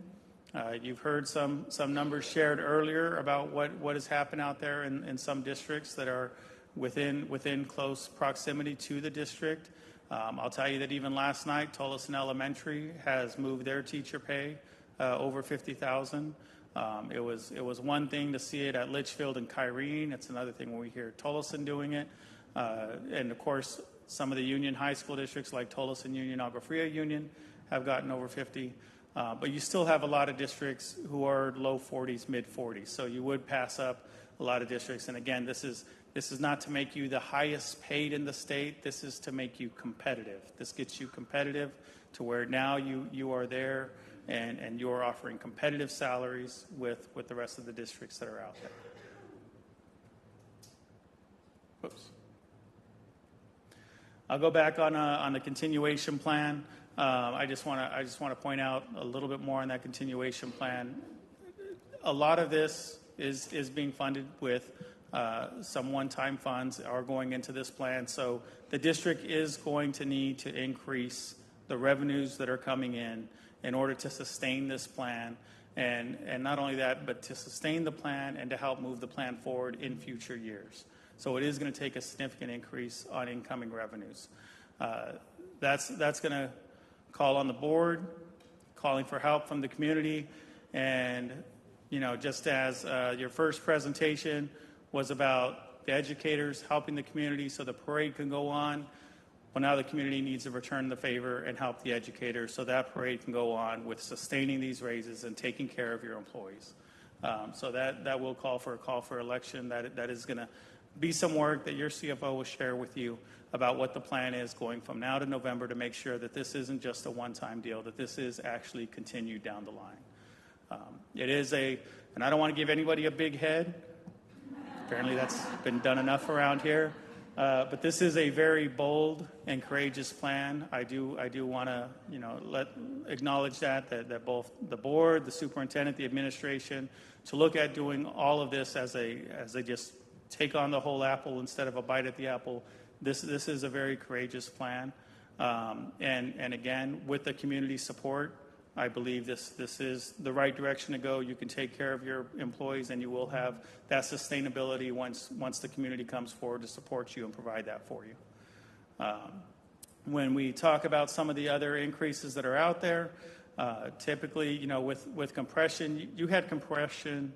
You've heard some numbers shared earlier about what has happened out there in some districts that are within close proximity to the district. I'll tell you that even last night, Tolleson Elementary has moved their teacher pay over $50,000. It was one thing to see it at Litchfield and Kyrene. It's another thing when we hear Tolleson doing it. And of course, Some of the union high school districts like Tolleson Union, Agua Fria Union have gotten over 50. But you still have a lot of districts who are low 40s, mid 40s. So you would pass up a lot of districts. And again, this is not to make you the highest paid in the state. This is to make you competitive. This gets you competitive to where now you are there and you're offering competitive salaries with the rest of the districts that are out there. Whoops. I'll go back on the continuation plan. I just want to point out a little bit more on that continuation plan. A lot of this is being funded with some one-time funds are going into this plan. So the district is going to need to increase the revenues that are coming in order to sustain this plan. And not only that, but to sustain the plan and to help move the plan forward in future years. So it is going to take a significant increase on incoming revenues. That's going to call on the board, calling for help from the community. And, just as your first presentation was about the educators helping the community so the parade can go on, well, now the community needs to return the favor and help the educators so that parade can go on with sustaining these raises and taking care of your employees. So that will call for election. That is going to be some work that your CFO will share with you about what the plan is going from now to November to make sure that this isn't just a one-time deal, that this is actually continued down the line. It is and I don't want to give anybody a big head. Apparently that's been done enough around here. But this is a very bold and courageous plan. I do want to, acknowledge that both the board, the superintendent, the administration, to look at doing all of this as they just take on the whole apple instead of a bite at the apple. This is a very courageous plan. And again, with the community support, I believe this is the right direction to go. You can take care of your employees and you will have that sustainability once the community comes forward to support you and provide that for you. When we talk about some of the other increases that are out there, typically, with compression, you had compression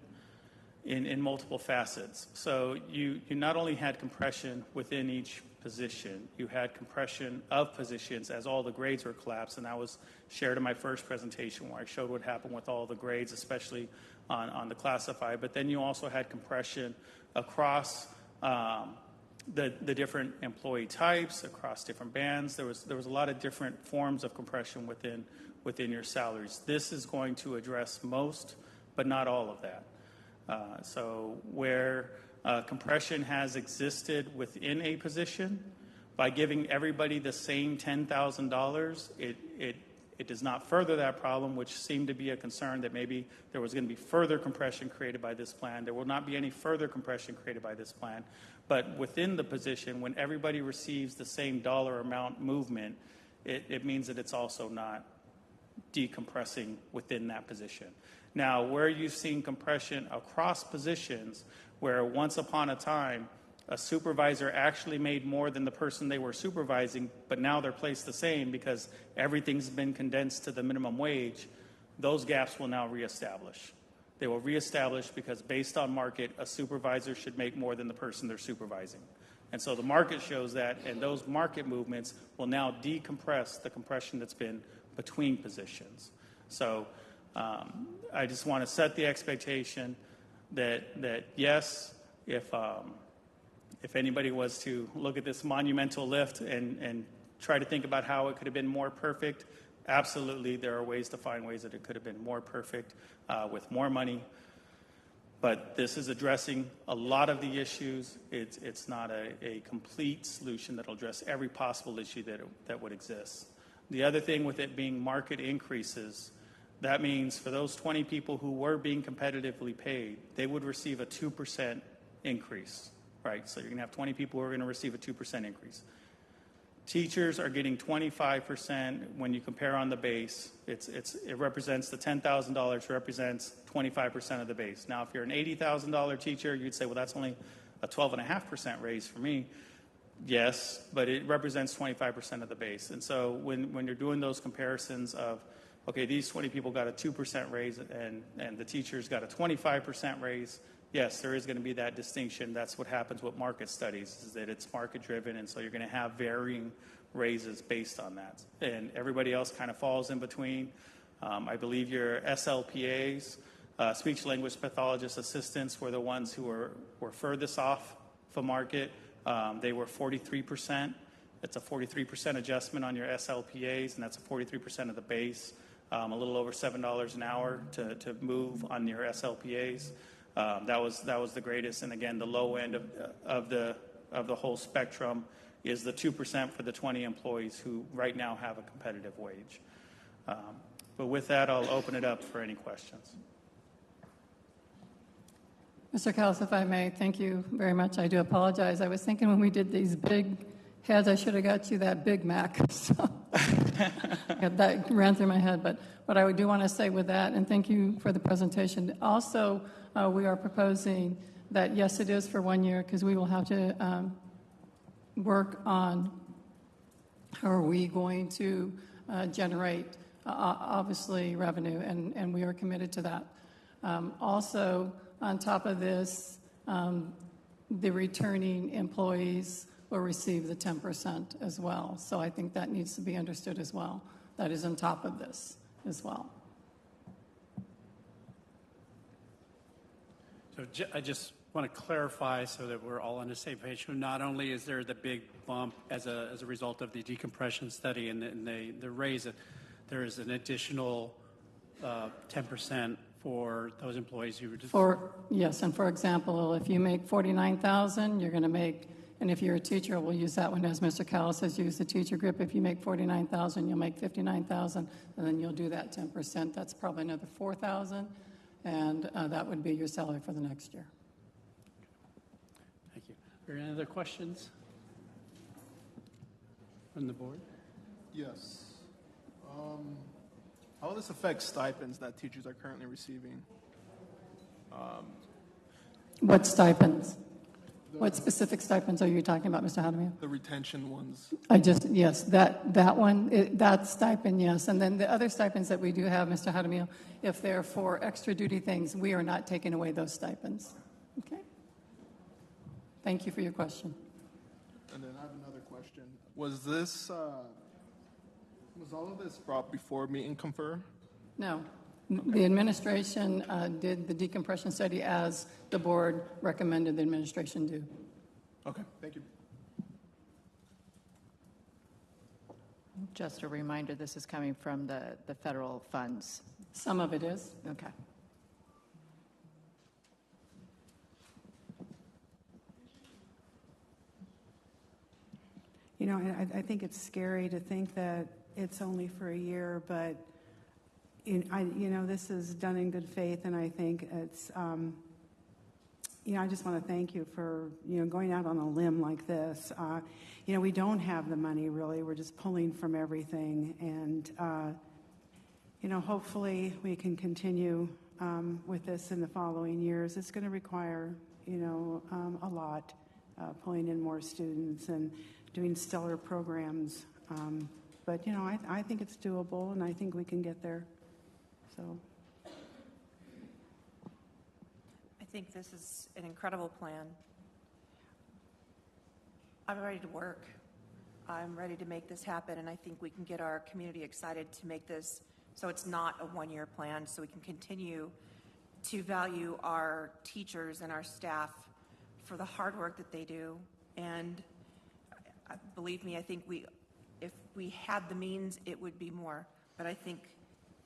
in multiple facets. So you not only had compression within each position, you had compression of positions as all the grades were collapsed, and that was shared in my first presentation where I showed what happened with all the grades, especially on the classified. But then you also had compression across the different employee types, across different bands. There was a lot of different forms of compression within your salaries. This is going to address most, but not all of that. So where compression has existed within a position, by giving everybody the same $10,000, it does not further that problem, which seemed to be a concern that maybe there was going to be further compression created by this plan. There will not be any further compression created by this plan. But within the position, when everybody receives the same dollar amount movement, it means that it's also not decompressing within that position. Now, where you've seen compression across positions, where once upon a time, a supervisor actually made more than the person they were supervising, but now they're placed the same because everything's been condensed to the minimum wage, those gaps will now reestablish. They will reestablish because based on market, a supervisor should make more than the person they're supervising. And so the market shows that, and those market movements will now decompress the compression that's been between positions. So I just want to set the expectation that yes, if anybody was to look at this monumental lift and try to think about how it could have been more perfect, absolutely there are ways to find ways that it could have been more perfect with more money. But this is addressing a lot of the issues. It's not a complete solution that will address every possible issue that would exist. The other thing with it being market increases, that means for those 20 people who were being competitively paid, they would receive a 2% increase, right? So you're going to have 20 people who are going to receive a 2% increase. Teachers are getting 25% when you compare on the base. It represents the $10,000 represents 25% of the base. Now, if you're an $80,000 teacher, you'd say, well, that's only a 12.5% raise for me. Yes, but it represents 25% of the base. And so when you're doing those comparisons of, okay, these 20 people got a 2% raise and the teachers got a 25% raise, yes, there is going to be that distinction. That's what happens with market studies, is that it's market-driven, and so you're going to have varying raises based on that. And everybody else kind of falls in between. I believe your SLPAs, speech-language pathologist assistants, were the ones who were furthest off the market. They were 43%. It's a 43% adjustment on your SLPAs, and that's a 43% of the base. A little over $7 an hour to move on your SLPAs. That was the greatest. And again, the low end of the whole spectrum is the 2% for the 20 employees who right now have a competitive wage. But with that, I'll open it up for any questions. Mr. Callis, if I may, thank you very much. I do apologize. I was thinking when we did these big heads, I should have got you that Big Mac. So that ran through my head. But what I do want to say with that, and thank you for the presentation. Also, we are proposing that, yes, it is for 1 year, because we will have to work on how are we going to generate, obviously, revenue, and we are committed to that. Also, on top of this, the returning employees will receive the 10% as well. So I think that needs to be understood as well. That is on top of this as well. So I just want to clarify so that we're all on the same page. So not only is there the big bump as a result of the decompression study and the raise, there is an additional 10% for those employees who were just... Yes, and for example, if you make $49,000, you're going to make, and if you're a teacher, we'll use that one as Mr. Callis has used the teacher group. If you make $49,000, you'll make $59,000, and then you'll do that 10%. That's probably another $4,000, and that would be your salary for the next year. Thank you. Are there any other questions from the board? Yes. How will this affect stipends that teachers are currently receiving? What stipends? What specific stipends are you talking about, Mr. Hadamio? The retention ones. Yes, that one, that stipend, yes. And then the other stipends that we do have, Mr. Hadamio, if they're for extra duty things, we are not taking away those stipends. Okay? Thank you for your question. And then I have another question. Was all of this brought before meet and confer? No. Okay. The administration did the decompression study as the board recommended the administration do. Okay, thank you. Just a reminder, this is coming from the federal funds. Some of it is. Okay. You know, I think it's scary to think that it's only for a year, but this is done in good faith, and I think it's, I just want to thank you for, going out on a limb like this. We don't have the money, really. We're just pulling from everything, and, hopefully we can continue with this in the following years. It's going to require, a lot, pulling in more students and doing stellar programs. But, I think it's doable, and I think we can get there. So, I think this is an incredible plan. I'm ready to work. I'm ready to make this happen, and I think we can get our community excited to make this so it's not a one-year plan, so we can continue to value our teachers and our staff for the hard work that they do. And believe me, I think if we had the means, it would be more. But I think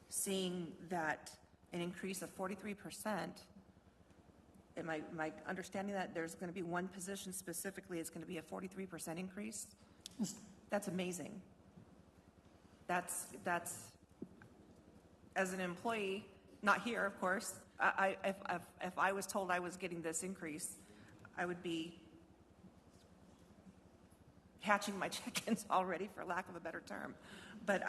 seeing that an increase of 43%, am I understanding that there's going to be one position specifically, it's going to be a 43% increase? That's amazing. That's as an employee, not here, of course, if I was told I was getting this increase, I would be hatching my chickens already, for lack of a better term. But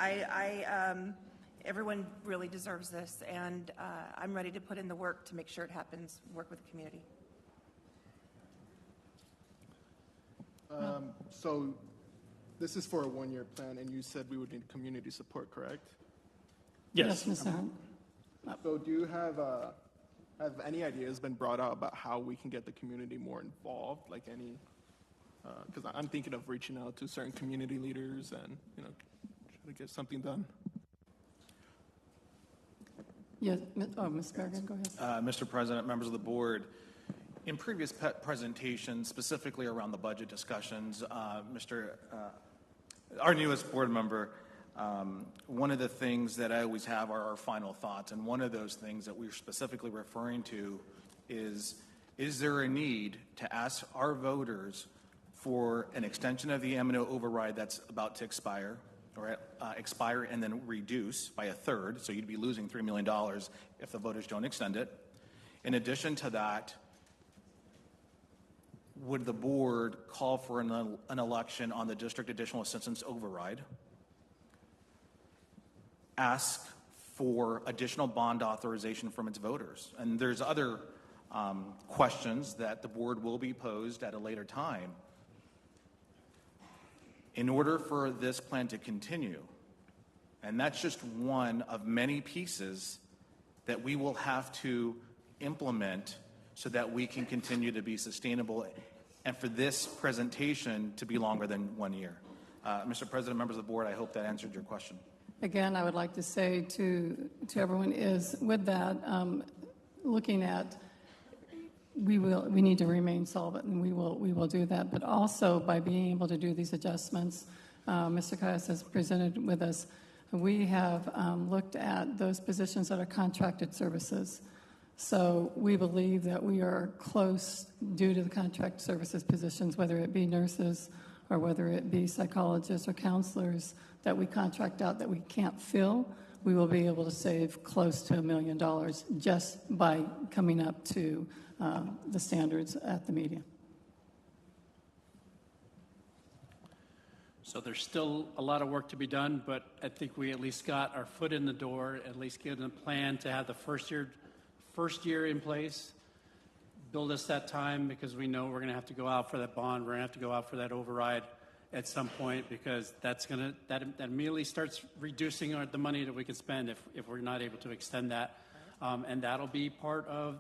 everyone really deserves this, and I'm ready to put in the work to make sure it happens, work with the community. So this is for a one-year plan, and you said we would need community support, correct? Yes. Yes, Mr. Hunt. So do you have Have any ideas been brought out about how we can get the community more involved? Like any, because I'm thinking of reaching out to certain community leaders and, try to get something done. Yes, Ms. Bergen, go ahead. Mr. President, members of the board, in previous presentations, specifically around the budget discussions, our newest board member, one of the things that I always have are our final thoughts, and one of those things that we're specifically referring to is there a need to ask our voters for an extension of the M&O override that's about to expire, or expire and then reduce by a third, so you'd be losing $3 million if the voters don't extend it. In addition to that, would the board call for an election on the district additional assistance override? Ask for additional bond authorization from its voters. And there's other questions that the board will be posed at a later time. In order for this plan to continue, and that's just one of many pieces that we will have to implement so that we can continue to be sustainable and for this presentation to be longer than 1 year. Mr. President, members of the board, I hope that answered your question. Again, I would like to say to everyone is, with that, looking at, we need to remain solvent, and we will do that. But also by being able to do these adjustments, Mr. Kayas has presented with us. We have looked at those positions that are contracted services. So we believe that we are close due to the contract services positions, whether it be nurses or whether it be psychologists or counselors that we contract out that we can't fill. We will be able to save close to $1 million just by coming up to the standards at the media. So there's still a lot of work to be done, but I think we at least got our foot in the door, at least given a plan to have the first year in place, build us that time, because we know we're going to have to go out for that bond, we're going to have to go out for that override at some point, because that immediately starts reducing the money that we can spend if we're not able to extend that. And that'll be part of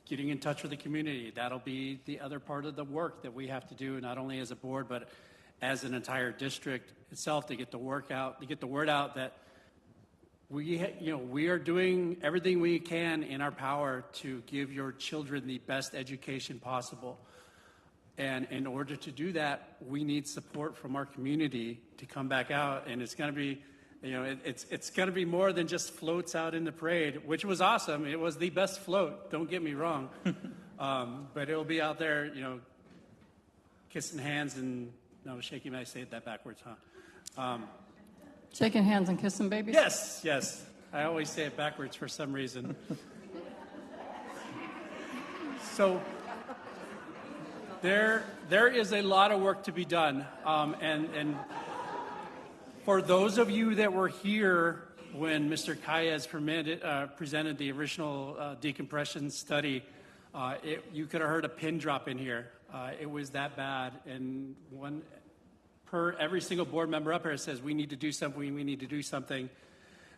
getting in touch with the community. That'll be the other part of the work that we have to do, not only as a board, but as an entire district itself, to get the word out that we are doing everything we can in our power to give your children the best education possible. And in order to do that, we need support from our community to come back out. And it's going to be, it's going to be more than just floats out in the parade, which was awesome. It was the best float. Don't get me wrong. But it'll be out there, kissing hands and shaking. I say that backwards, huh? Shaking hands and kissing babies? Yes. I always say it backwards for some reason. So there is a lot of work to be done. And for those of you that were here when Mr. Kayas presented the original decompression study, you could have heard a pin drop in here. It was that bad. And every single board member up here says, we need to do something.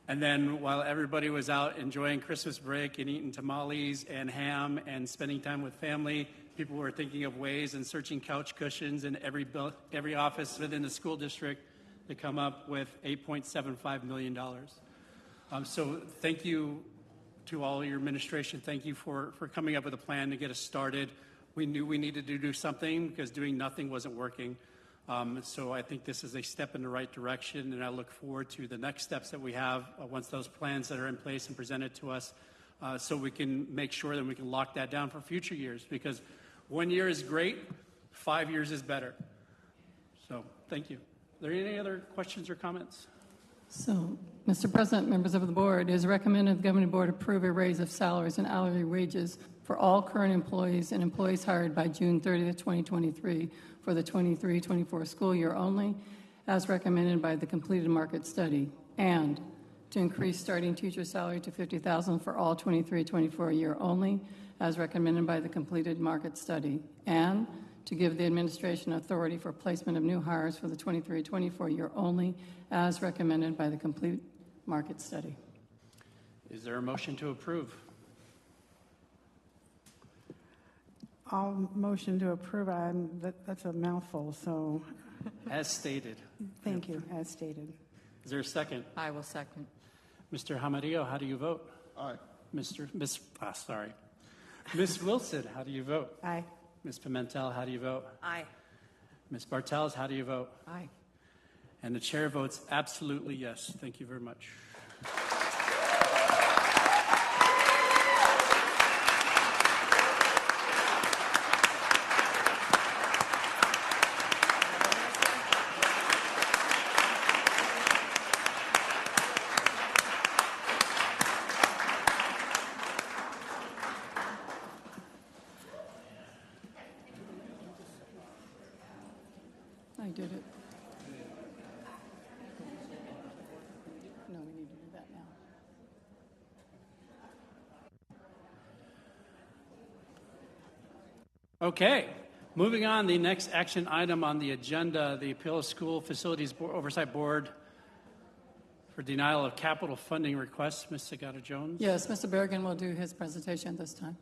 And then while everybody was out enjoying Christmas break and eating tamales and ham and spending time with family, people were thinking of ways and searching couch cushions in every office within the school district to come up with $8.75 million. So thank you to all your administration. Thank you for coming up with a plan to get us started. We knew we needed to do something because doing nothing wasn't working. So I think this is a step in the right direction, and I look forward to the next steps that we have once those plans that are in place and presented to us, so we can make sure that we can lock that down for future years, because 1 year is great, 5 years is better. So thank you. Are there any other questions or comments? So, Mr. President, members of the board, it is recommended the governing board approve a raise of salaries and hourly wages for all current employees and employees hired by June 30th, 2023 for the 23-24 school year only, as recommended by the completed market study, and to increase starting teacher salary to $50,000 for all 23-24 year only, as recommended by the completed market study, and to give the administration authority for placement of new hires for the 23-24 year only, as recommended by the complete market study. Is there a motion to approve? I'll motion to approve. That's a mouthful, so As stated. thank you, as stated. Is there a second? I will second. Mr. Hamadio, how do you vote? Aye. Miss Wilson, how do you vote? Aye. Ms. Pimentel, how do you vote? Aye. Ms. Bartels, how do you vote? Aye. And the chair votes absolutely yes. Thank you very much. I did it. No, we need to do that now. Okay, moving on, the next action item on the agenda, the Appeal of School Facilities Oversight Board for denial of capital funding requests. Ms. Sagata-Jones? Yes, Mr. Bergen will do his presentation this time.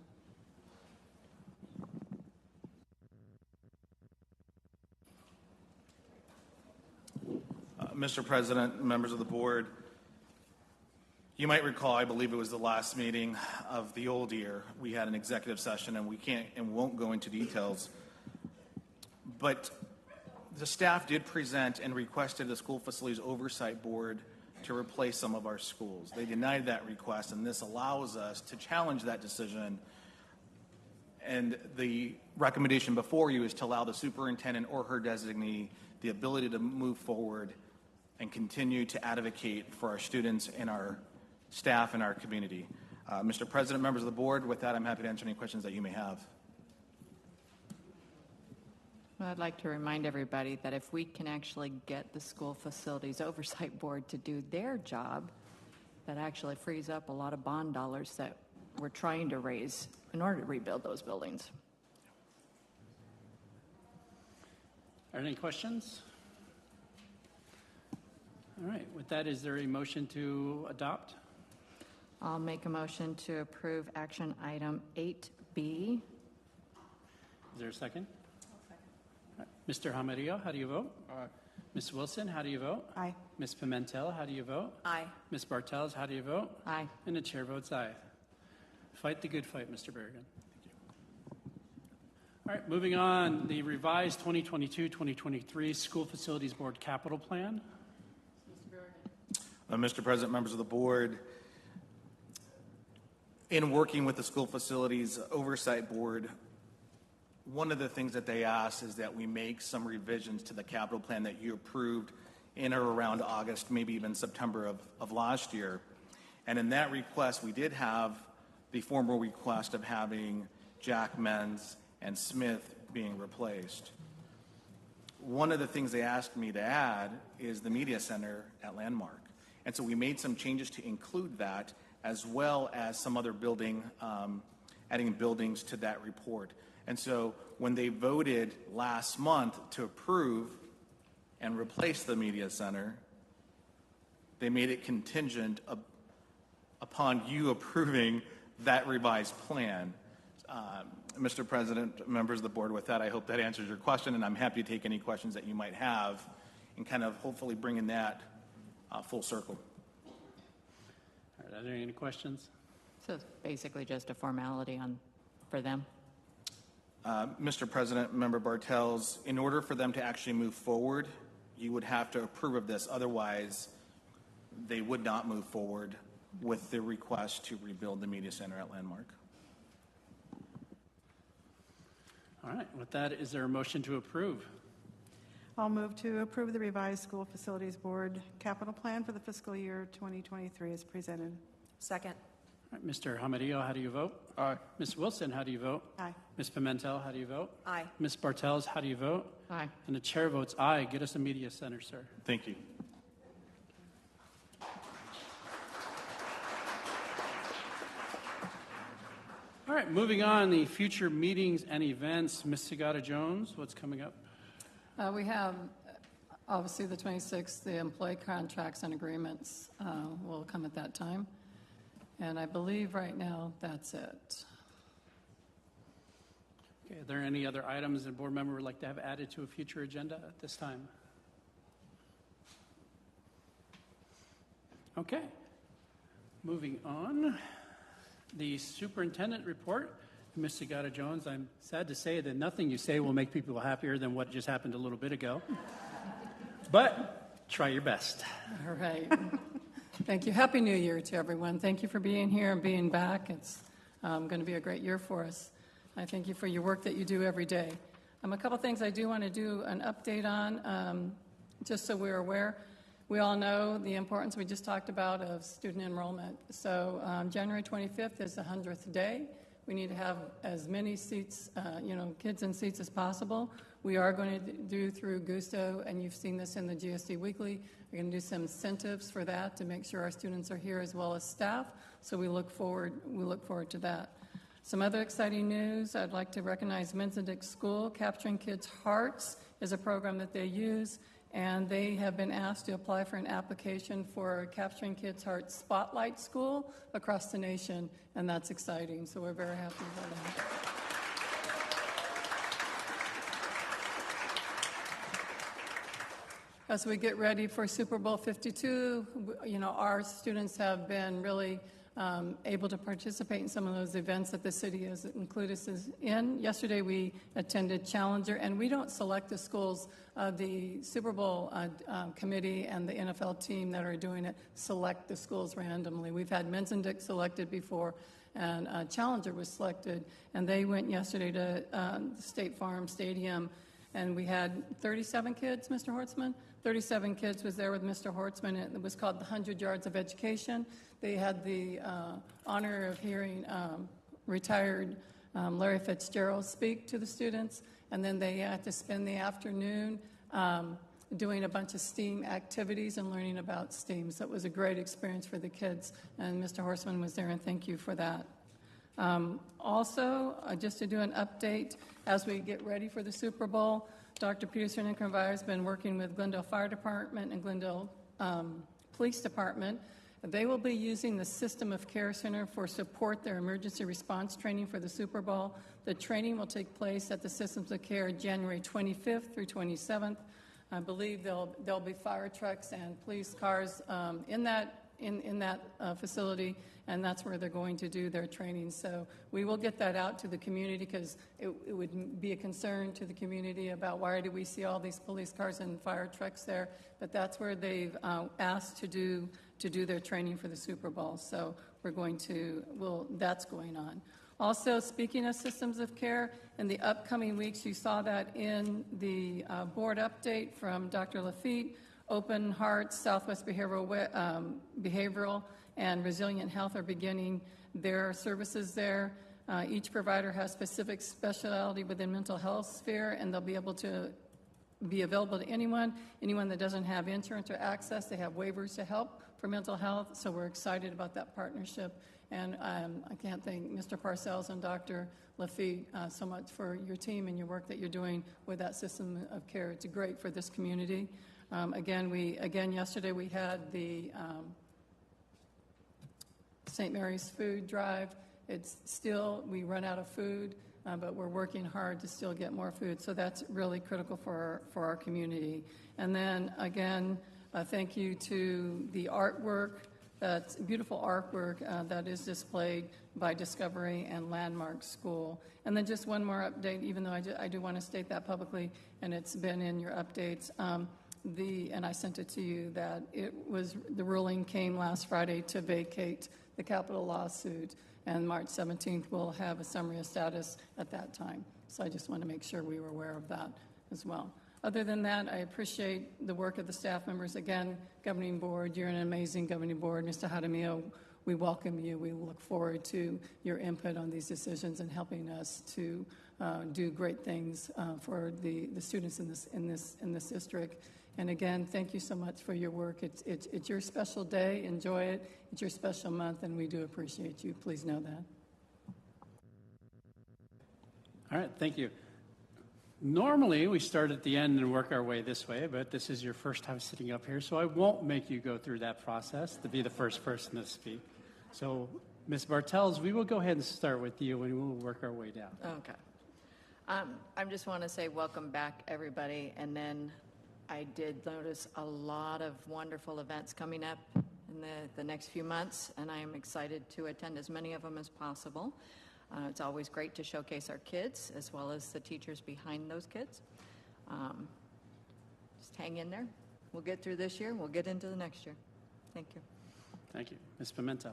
Mr. President, members of the board, you might recall, I believe it was the last meeting of the old year, we had an executive session, and we can't and won't go into details. But the staff did present and requested the School Facilities Oversight Board to replace some of our schools. They denied that request, and this allows us to challenge that decision. And the recommendation before you is to allow the superintendent or her designee the ability to move forward and continue to advocate for our students and our staff and our community. Mr. President, members of the board, with that, I'm happy to answer any questions that you may have. Well, I'd like to remind everybody that if we can actually get the School Facilities Oversight Board to do their job, that actually frees up a lot of bond dollars that we're trying to raise in order to rebuild those buildings. Are there any questions? All right, with that, is there a motion to adopt? I'll make a motion to approve action item 8B. Is there a second? All right. Mr. Hamadio, how do you vote? Aye. Ms. Wilson, how do you vote? Aye. Ms. Pimentel, how do you vote? Aye. Ms. Bartels, how do you vote? Aye. And the chair votes aye. Fight the good fight, Mr. Berrigan. Thank you. All right, moving on, the revised 2022-2023 School Facilities Board Capital Plan. Mr. President, members of the board, in working with the School Facilities Oversight Board, one of the things that they asked is that we make some revisions to the capital plan that you approved in or around August, maybe even September of last year. And in that request, we did have the formal request of having Jack, Menz, and Smith being replaced. One of the things they asked me to add is the Media Center at Landmark. And so we made some changes to include that, as well as some other building, adding buildings to that report. And so when they voted last month to approve and replace the Media Center, they made it contingent upon you approving that revised plan. Mr. President, members of the board, with that, I hope that answers your question, and I'm happy to take any questions that you might have and kind of hopefully bringing that full circle. All right, are there any questions? So it's basically just a formality for them. Mr. President, Member Bartels, in order for them to actually move forward, you would have to approve of this. Otherwise, they would not move forward with the request to rebuild the Media Center at Landmark. All right, with that, is there a motion to approve? I'll move to approve the revised School Facilities Board capital plan for the fiscal year 2023 as presented. Second. All right, Mr. Hamadio, how do you vote? Aye. Ms. Wilson, how do you vote? Aye. Ms. Pimentel, how do you vote? Aye. Ms. Bartels, how do you vote? Aye. And the chair votes aye. Get us a Media Center, sir. Thank you. All right, moving on, the future meetings and events. Ms. Sagata-Jones, what's coming up? We have, obviously, the 26th, the employee contracts and agreements will come at that time. And I believe right now that's it. Okay, are there any other items that a board member would like to have added to a future agenda at this time? Okay, moving on. The superintendent report. Ms. Sagata-Jones, I'm sad to say that nothing you say will make people happier than what just happened a little bit ago. But try your best. All right. Thank you. Happy New Year to everyone. Thank you for being here and being back. It's going to be a great year for us. I thank you for your work that you do every day. A couple things I do want to do an update on, just so we're aware. We all know the importance we just talked about of student enrollment. So January 25th is the 100th day. We need to have as many seats, kids in seats as possible. We are going to do through Gusto, and you've seen this in the GSD Weekly. We're going to do some incentives for that to make sure our students are here as well as staff. So we look forward to that. Some other exciting news. I'd like to recognize Menzendick School. Capturing Kids' Hearts is a program that they use, and they have been asked to apply for an application for Capturing Kids' Hearts Spotlight School across the nation, and that's exciting, so we're very happy about that. As we get ready for Super Bowl 52, our students have been really able to participate in some of those events that the city has included us in. Yesterday we attended Challenger, and we don't select the schools. The Super Bowl committee and the NFL team that are doing it select the schools randomly. We've had Menzendick selected before, and Challenger was selected, and they went yesterday to State Farm Stadium, and we had 37 kids, Mr. Hortzman. 37 kids was there with Mr. Hortzman, and it was called the 100 Yards of Education. They had the honor of hearing retired Larry Fitzgerald speak to the students, and then they had to spend the afternoon doing a bunch of STEAM activities and learning about STEAM. So it was a great experience for the kids, and Mr. Horstman was there, and thank you for that. Also, just to do an update, as we get ready for the Super Bowl, Dr. Peterson and Convire has been working with Glendale Fire Department and Glendale Police Department. They will be using the System of Care Center for support their emergency response training for the Super Bowl. The training will take place at the Systems of Care January 25th through 27th. I believe there'll be fire trucks and police cars in that facility, and that's where they're going to do their training. So we will get that out to the community, because it would be a concern to the community about why do we see all these police cars and fire trucks there. But that's where they've asked to do their training for the Super Bowl. So that's going on. Also, speaking of systems of care, in the upcoming weeks, you saw that in the board update from Dr. Lafitte, Open Hearts, Southwest Behavioral, and Resilient Health are beginning their services there. Each provider has specific specialty within mental health sphere, and they'll be able to be available to anyone that doesn't have insurance or access. They have waivers to help for mental health, so we're excited about that partnership. And I can't thank Mr. Parcells and Dr. Lafitte so much for your team and your work that you're doing with that system of care. It's great for this community. Yesterday we had the St. Mary's food drive. We run out of food, but we're working hard to still get more food. So that's really critical for our community. And then again, thank you to the artwork. That's beautiful artwork that is displayed by Discovery and Landmark School. And then just one more update, even though I do want to state that publicly, and it's been in your updates. And I sent it to you, that the ruling came last Friday to vacate the capital lawsuit, and March 17th we'll have a summary of status at that time. So I just want to make sure we were aware of that as well. Other than that, I appreciate the work of the staff members. Again, governing board, you're an amazing governing board. Mr. Jaramillo, we welcome you. We look forward to your input on these decisions and helping us to do great things for the students in this district. And again, thank you so much for your work. It's your special day. Enjoy it. It's your special month, and we do appreciate you. Please know that. All right, thank you. Normally, we start at the end and work our way this way, but this is your first time sitting up here, so I won't make you go through that process to be the first person to speak. So, Ms. Bartels, we will go ahead and start with you, and we'll work our way down. Okay. I just want to say welcome back, everybody. And then I did notice a lot of wonderful events coming up in the next few months, and I am excited to attend as many of them as possible. It's always great to showcase our kids as well as the teachers behind those kids. Just hang in there. We'll get through this year. We'll get into the next year. Thank you. Thank you. Ms. Pimentel.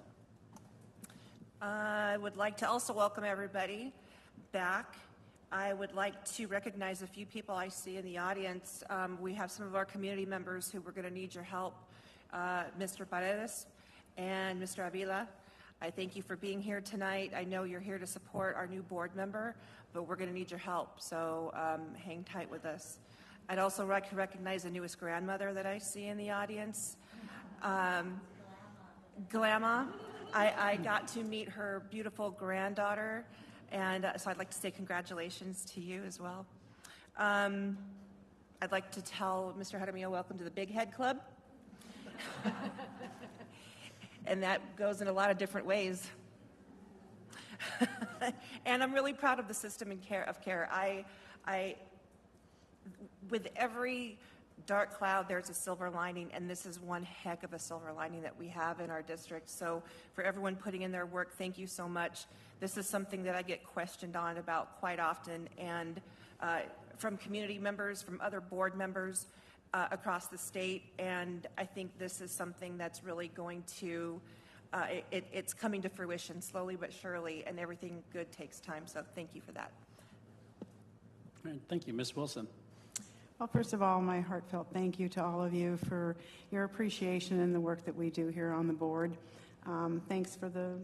I would like to also welcome everybody back. I would like to recognize a few people I see in the audience. We have some of our community members who we're going to need your help. Mr. Paredes and Mr. Avila, I thank you for being here tonight. I know you're here to support our new board member, but we're going to need your help, so hang tight with us. I'd also like to recognize the newest grandmother that I see in the audience, Glamma. I got to meet her beautiful granddaughter, and so I'd like to say congratulations to you as well. I'd like to tell Mr. Jaramillo, welcome to the Big Head Club. And that goes in a lot of different ways. And I'm really proud of the system of care. With every dark cloud, there's a silver lining, and this is one heck of a silver lining that we have in our district. So for everyone putting in their work, thank you so much. This is something that I get questioned on about quite often, and from community members, from other board members across the state, and I think this is something that's really going to, it's coming to fruition slowly but surely, and everything good takes time, so thank you for that. All right, thank you. Ms. Wilson. Well, first of all, my heartfelt thank you to all of you for your appreciation in the work that we do here on the board. Thanks for the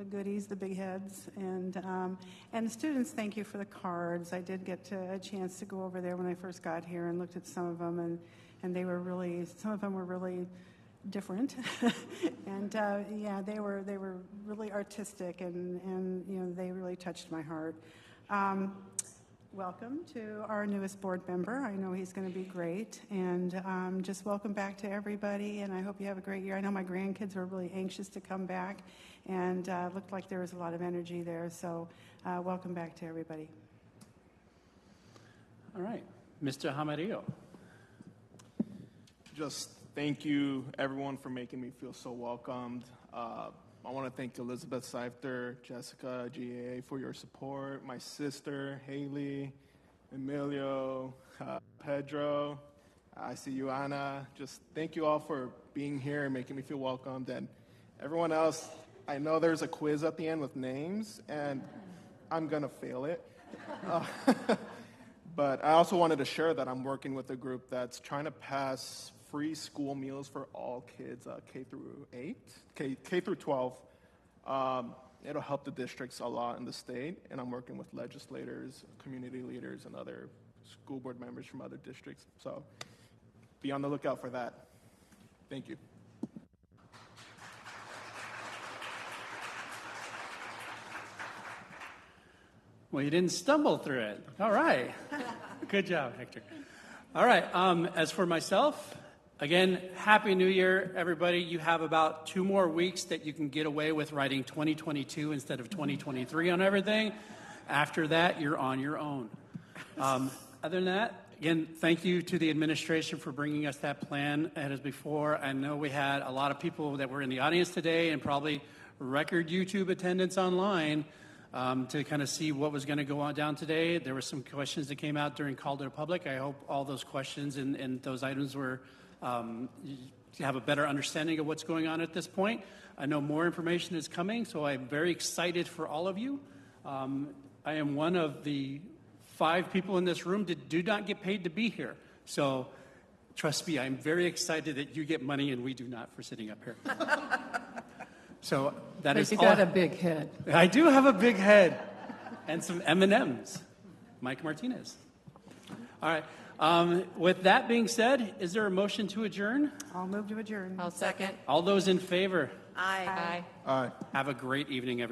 goodies, the big heads, and the students, thank you for the cards. I did get a chance to go over there when I first got here and looked at some of them, and they were really, some of them were really different, and yeah, they were really artistic, and you know, they really touched my heart. Welcome to our newest board member. I know he's going to be great, and just welcome back to everybody, and I hope you have a great year. I know my grandkids were really anxious to come back, and looked like there was a lot of energy there, so welcome back to everybody. All right, Mr. Jaramillo. Just thank you, everyone, for making me feel so welcomed. I want to thank Elizabeth Seifter, Jessica, GAA for your support, my sister, Haley, Emilio, Pedro, I see you, Anna. Just thank you all for being here and making me feel welcomed. And everyone else, I know there's a quiz at the end with names, and I'm going to fail it. But I also wanted to share that I'm working with a group that's trying to pass free school meals for all kids, K through 12. It'll help the districts a lot in the state, and I'm working with legislators, community leaders, and other school board members from other districts. So be on the lookout for that. Thank you. Well, you didn't stumble through it. All right. Good job, Hector. All right. As for myself, again, Happy New Year, everybody. You have about 2 more weeks that you can get away with writing 2022 instead of 2023 on everything. After that, you're on your own. Other than that, again, thank you to the administration for bringing us that plan as before. I know we had a lot of people that were in the audience today and probably record YouTube attendance online to kind of see what was going to go on down today. There were some questions that came out during Call to the Public. I hope all those questions and those items were to have a better understanding of what's going on at this point. I know more information is coming, so I'm very excited for all of you. I am one of the 5 people in this room that do not get paid to be here. So trust me, I'm very excited that you get money and we do not for sitting up here. So that is you all. got a big head. I do have a big head and some M&Ms. Mike Martinez. All right. With that being said, is there a motion to adjourn? I'll move to adjourn. I'll second. All those in favor? Aye. Aye. Have a great evening, everyone.